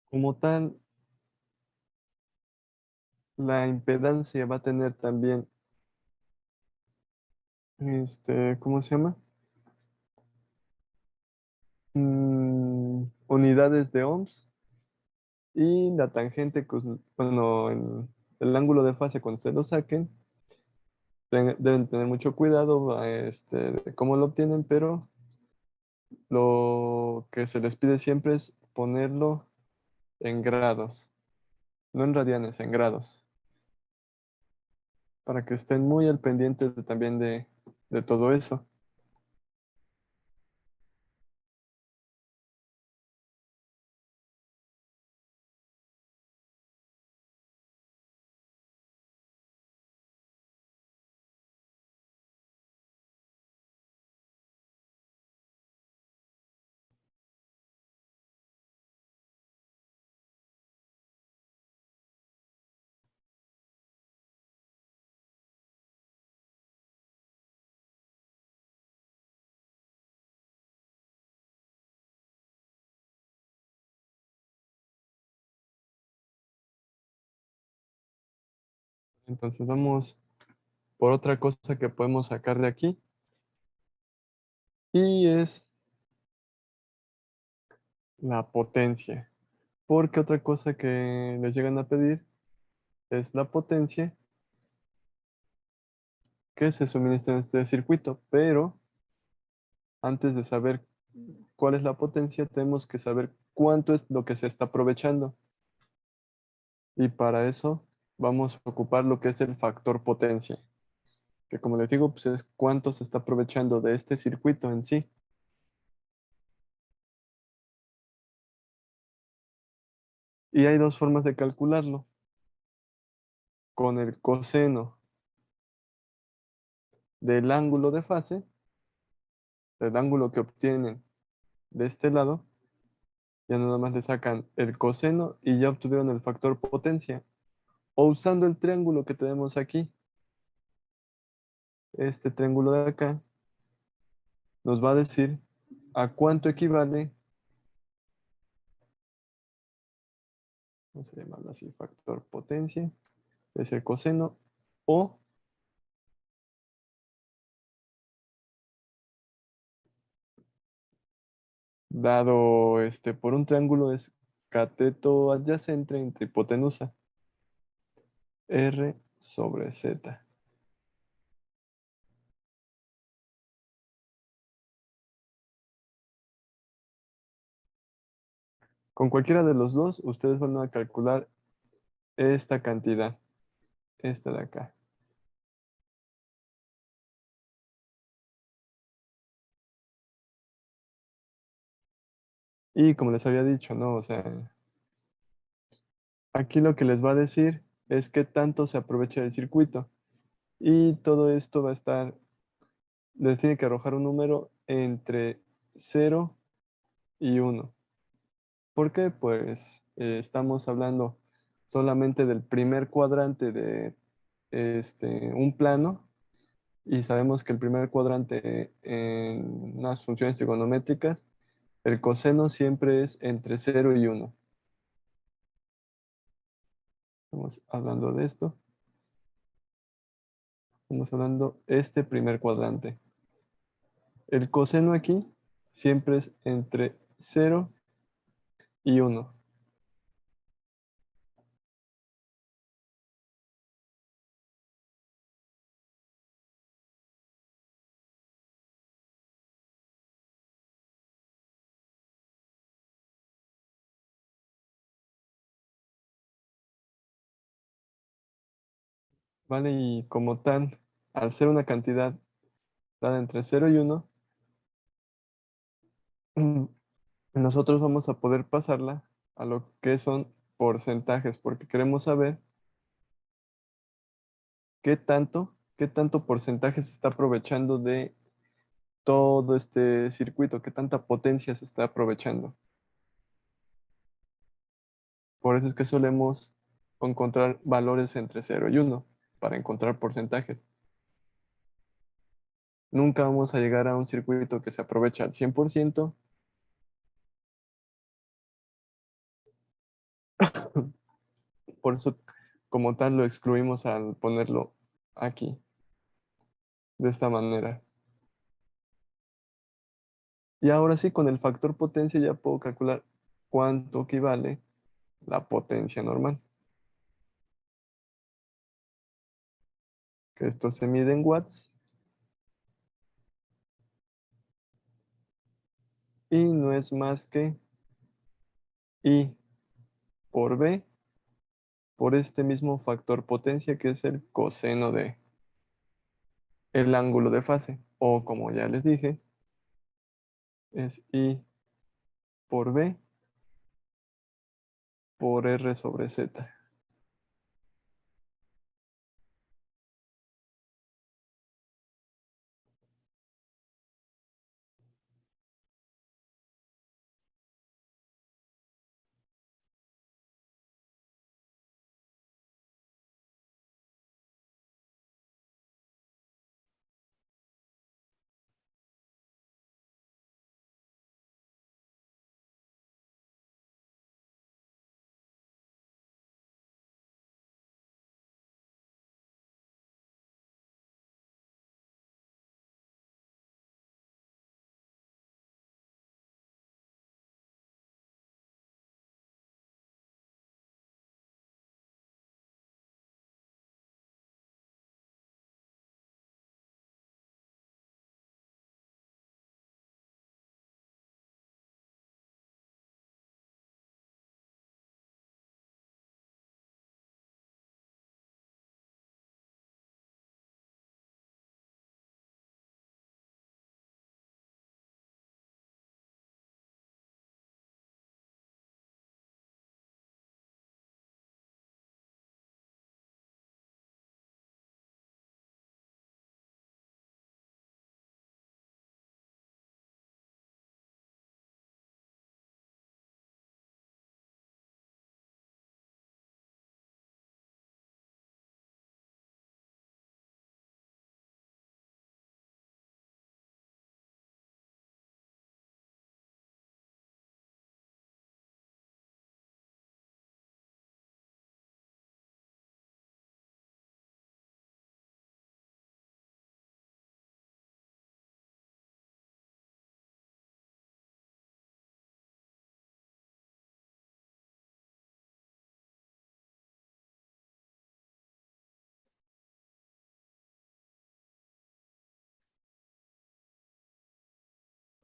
Como tal, la impedancia va a tener también, ¿cómo se llama? Unidades de ohms y la tangente, bueno, el ángulo de fase cuando se lo saquen, deben tener mucho cuidado de cómo lo obtienen, pero lo que se les pide siempre es ponerlo en grados, no en radianes, en grados, para que estén muy al pendiente también de todo eso. Entonces vamos por otra cosa que podemos sacar de aquí y es la potencia. Porque otra cosa que les llegan a pedir es la potencia que se suministra en este circuito. Pero antes de saber cuál es la potencia, tenemos que saber cuánto es lo que se está aprovechando. Y para eso vamos a ocupar lo que es el factor potencia, que como les digo, pues es cuánto se está aprovechando de este circuito en sí. Y hay dos formas de calcularlo, con el coseno del ángulo de fase, del ángulo que obtienen de este lado, ya nada más le sacan el coseno y ya obtuvieron el factor potencia. O usando el triángulo que tenemos aquí, este triángulo de acá, nos va a decir a cuánto equivale, vamos a llamarlo así, factor potencia, es el coseno, o dado por un triángulo es cateto adyacente entre hipotenusa, R sobre Z. Con cualquiera de los dos, ustedes van a calcular esta cantidad, esta de acá. Y como les había dicho, ¿no? O sea, aquí lo que les va a decir es qué tanto se aprovecha del circuito. Y todo esto va a estar, les tiene que arrojar un número entre 0 y 1. ¿Por qué? Pues estamos hablando solamente del primer cuadrante de un plano y sabemos que el primer cuadrante en unas funciones trigonométricas, el coseno siempre es entre 0 y 1. Estamos hablando de esto. Estamos hablando este primer cuadrante. El coseno aquí siempre es entre 0 y 1. ¿Vale? Y como tal, al ser una cantidad dada entre 0 y 1, nosotros vamos a poder pasarla a lo que son porcentajes, porque queremos saber qué tanto porcentaje se está aprovechando de todo este circuito, qué tanta potencia se está aprovechando. Por eso es que solemos encontrar valores entre 0 y 1 para encontrar porcentajes. Nunca vamos a llegar a un circuito que se aprovecha al 100%, por eso como tal lo excluimos al ponerlo aquí, de esta manera. Y ahora sí, con el factor potencia ya puedo calcular cuánto equivale la potencia normal, que esto se mide en watts y no es más que I por B por este mismo factor potencia que es el coseno de el ángulo de fase, o como ya les dije, es I por B por R sobre Z.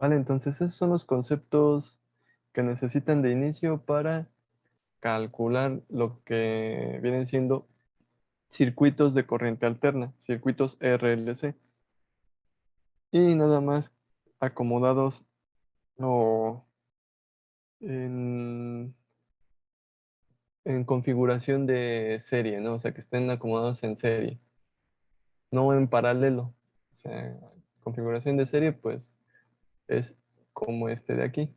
Vale, entonces esos son los conceptos que necesitan de inicio para calcular lo que vienen siendo circuitos de corriente alterna, circuitos RLC, y nada más acomodados o en, en configuración de serie, ¿no? O sea, que estén acomodados en serie, no en paralelo. O sea, configuración de serie, pues es como este de aquí.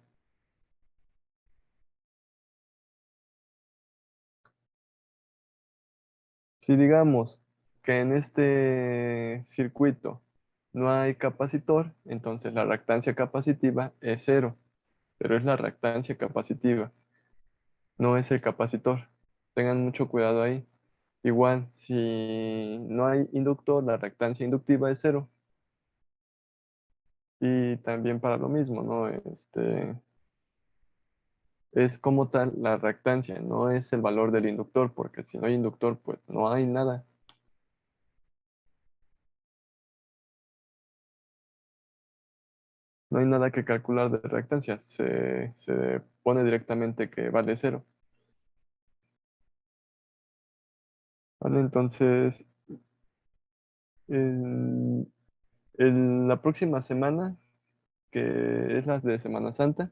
Si digamos que en este circuito no hay capacitor, entonces la reactancia capacitiva es cero, pero es la reactancia capacitiva, no es el capacitor. Tengan mucho cuidado ahí. Igual, si no hay inductor, la reactancia inductiva es cero. Y también para lo mismo, ¿no? Es como tal la reactancia, no es el valor del inductor, porque si no hay inductor, pues no hay nada. No hay nada que calcular de reactancia. Se pone directamente que vale cero. ¿Vale? Entonces, en, en la próxima semana, que es la de Semana Santa,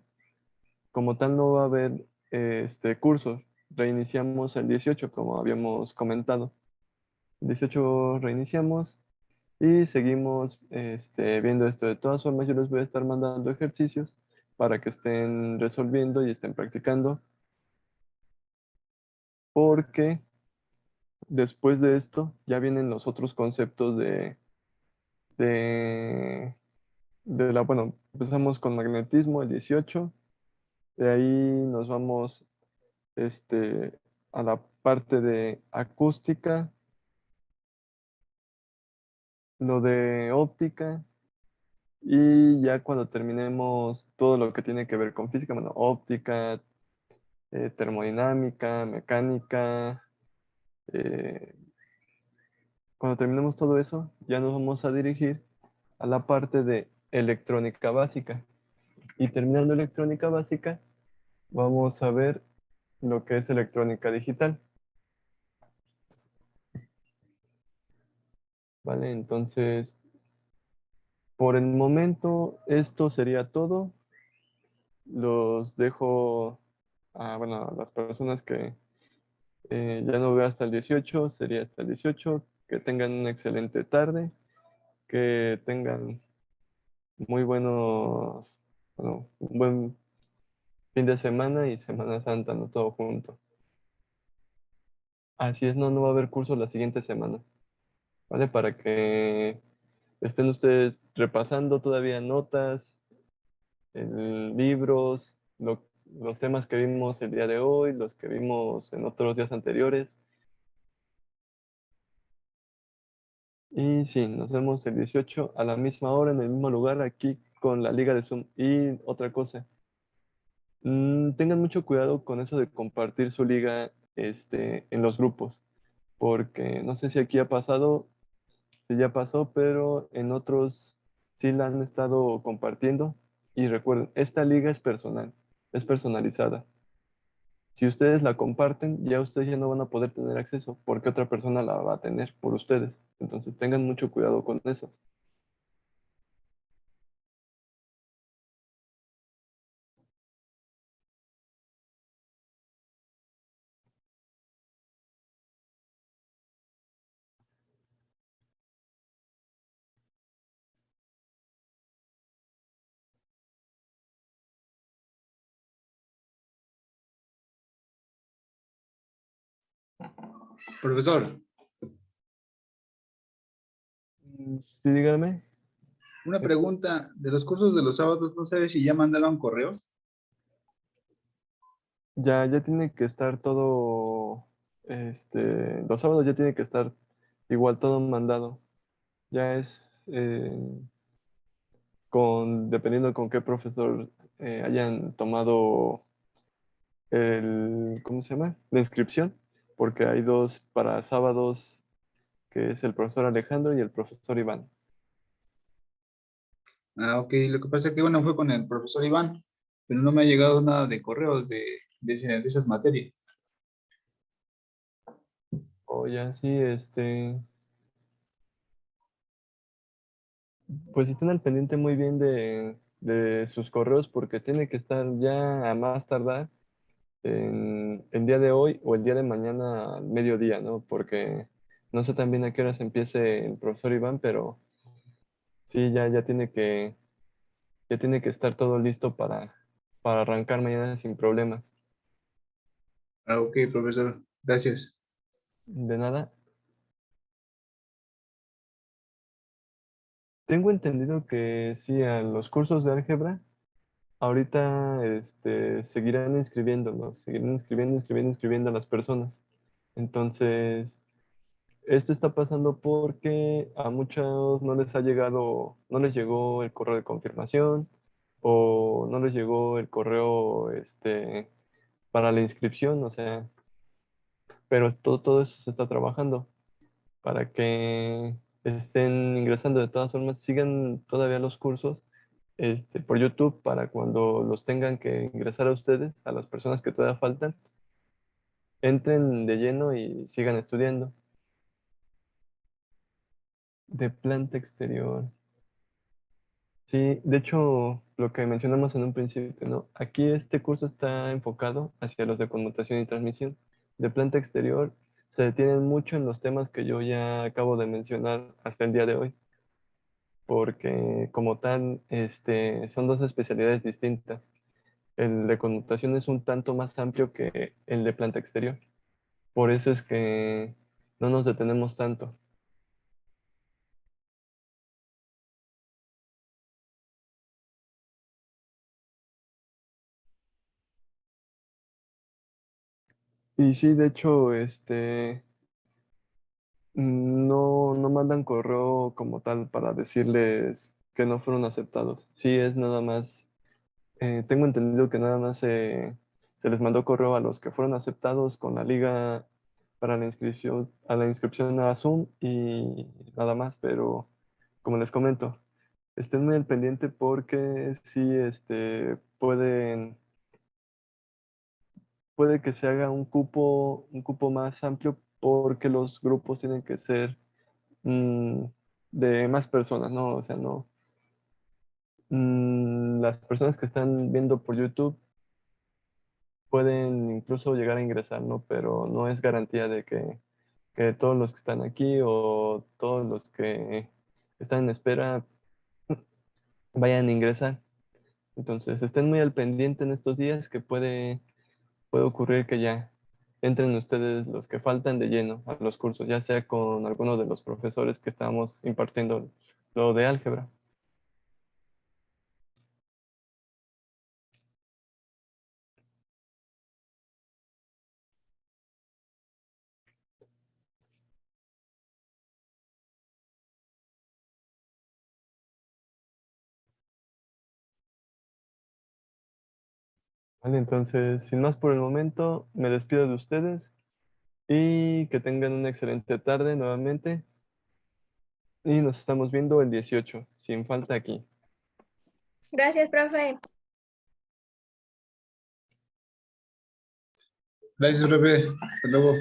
como tal no va a haber cursos. Reiniciamos el 18 como habíamos comentado. El 18 reiniciamos y seguimos viendo esto. De todas formas, yo les voy a estar mandando ejercicios para que estén resolviendo y estén practicando, porque después de esto ya vienen los otros conceptos de, bueno, empezamos con magnetismo el 18, de ahí nos vamos este, a la parte de acústica, lo de óptica y ya cuando terminemos todo lo que tiene que ver con física, bueno, óptica, termodinámica, mecánica, eh, cuando terminemos todo eso, ya nos vamos a dirigir a la parte de electrónica básica. Y terminando electrónica básica, vamos a ver lo que es electrónica digital. ¿Vale? Entonces, por el momento, esto sería todo. Los dejo bueno, a las personas que ya no veo hasta el 18, sería hasta el 18. Que tengan una excelente tarde, que tengan muy buenos, bueno, un buen fin de semana y Semana Santa, no todo junto. Así es, no, no va a haber curso la siguiente semana, ¿vale? Para que estén ustedes repasando todavía notas, libros, los temas que vimos el día de hoy, los que vimos en otros días anteriores. Y sí, nos vemos el 18 a la misma hora, en el mismo lugar, aquí con la liga de Zoom. Y otra cosa, tengan mucho cuidado con eso de compartir su liga en los grupos, porque no sé si aquí ha pasado, si ya pasó, pero en otros sí la han estado compartiendo. Y recuerden, esta liga es personal, es personalizada. Si ustedes la comparten, ya ustedes ya no van a poder tener acceso porque otra persona la va a tener por ustedes. Entonces tengan mucho cuidado con eso. Profesor, Sí, dígame. una pregunta de los cursos de los sábados, ¿no sabes si ya mandaron correos? Ya tiene que estar todo, los sábados ya tiene que estar igual todo mandado. Ya es dependiendo con qué profesor hayan tomado ¿cómo se llama? La inscripción, porque hay dos para sábados, que es el profesor Alejandro y el profesor Iván. Ah, ok, lo que pasa es que, bueno, fue con el profesor Iván, pero no me ha llegado nada de correos de esas materias. O ya sí, pues estén al pendiente muy bien de sus correos porque tiene que estar ya a más tardar en el día de hoy o el día de mañana al mediodía, ¿no? Porque no sé también a qué horas empiece el profesor Iván, pero sí, ya tiene que estar todo listo para arrancar mañana sin problemas. Ah, ok, profesor, gracias. De nada. Tengo entendido que sí, a los cursos de álgebra, ahorita seguirán inscribiéndolos, seguirán inscribiendo a las personas. Entonces, esto está pasando porque a muchos no les ha llegado, no les llegó el correo de confirmación o no les llegó el correo para la inscripción, o sea, pero todo eso se está trabajando para que estén ingresando de todas formas, sigan todavía los cursos por YouTube para cuando los tengan que ingresar a ustedes, a las personas que todavía faltan, entren de lleno y sigan estudiando. De planta exterior. Sí, de hecho, lo que mencionamos en un principio, ¿no? Aquí este curso está enfocado hacia los de conmutación y transmisión. De planta exterior se detienen mucho en los temas que yo ya acabo de mencionar hasta el día de hoy, porque como tal, son dos especialidades distintas. El de conmutación es un tanto más amplio que el de planta exterior. Por eso es que no nos detenemos tanto. Y sí, de hecho, no mandan correo como tal para decirles que no fueron aceptados. Sí, es nada más, tengo entendido que nada más se les mandó correo a los que fueron aceptados con la liga para la inscripción a Zoom y nada más, pero como les comento, estén muy al pendiente porque sí, puede que se haga un cupo más amplio porque los grupos tienen que ser mm, de más personas, ¿no? O sea, no. Las personas que están viendo por YouTube pueden incluso llegar a ingresar, ¿no? Pero no es garantía de que todos los que están aquí o todos los que están en espera vayan a ingresar. Entonces, estén muy al pendiente en estos días que puede ocurrir que ya entren ustedes los que faltan de lleno a los cursos, ya sea con alguno de los profesores que estamos impartiendo lo de álgebra. Vale, entonces, sin más por el momento, me despido de ustedes y que tengan una excelente tarde nuevamente y nos estamos viendo el 18 sin falta aquí. Gracias, profe. Gracias, profe. Hasta luego.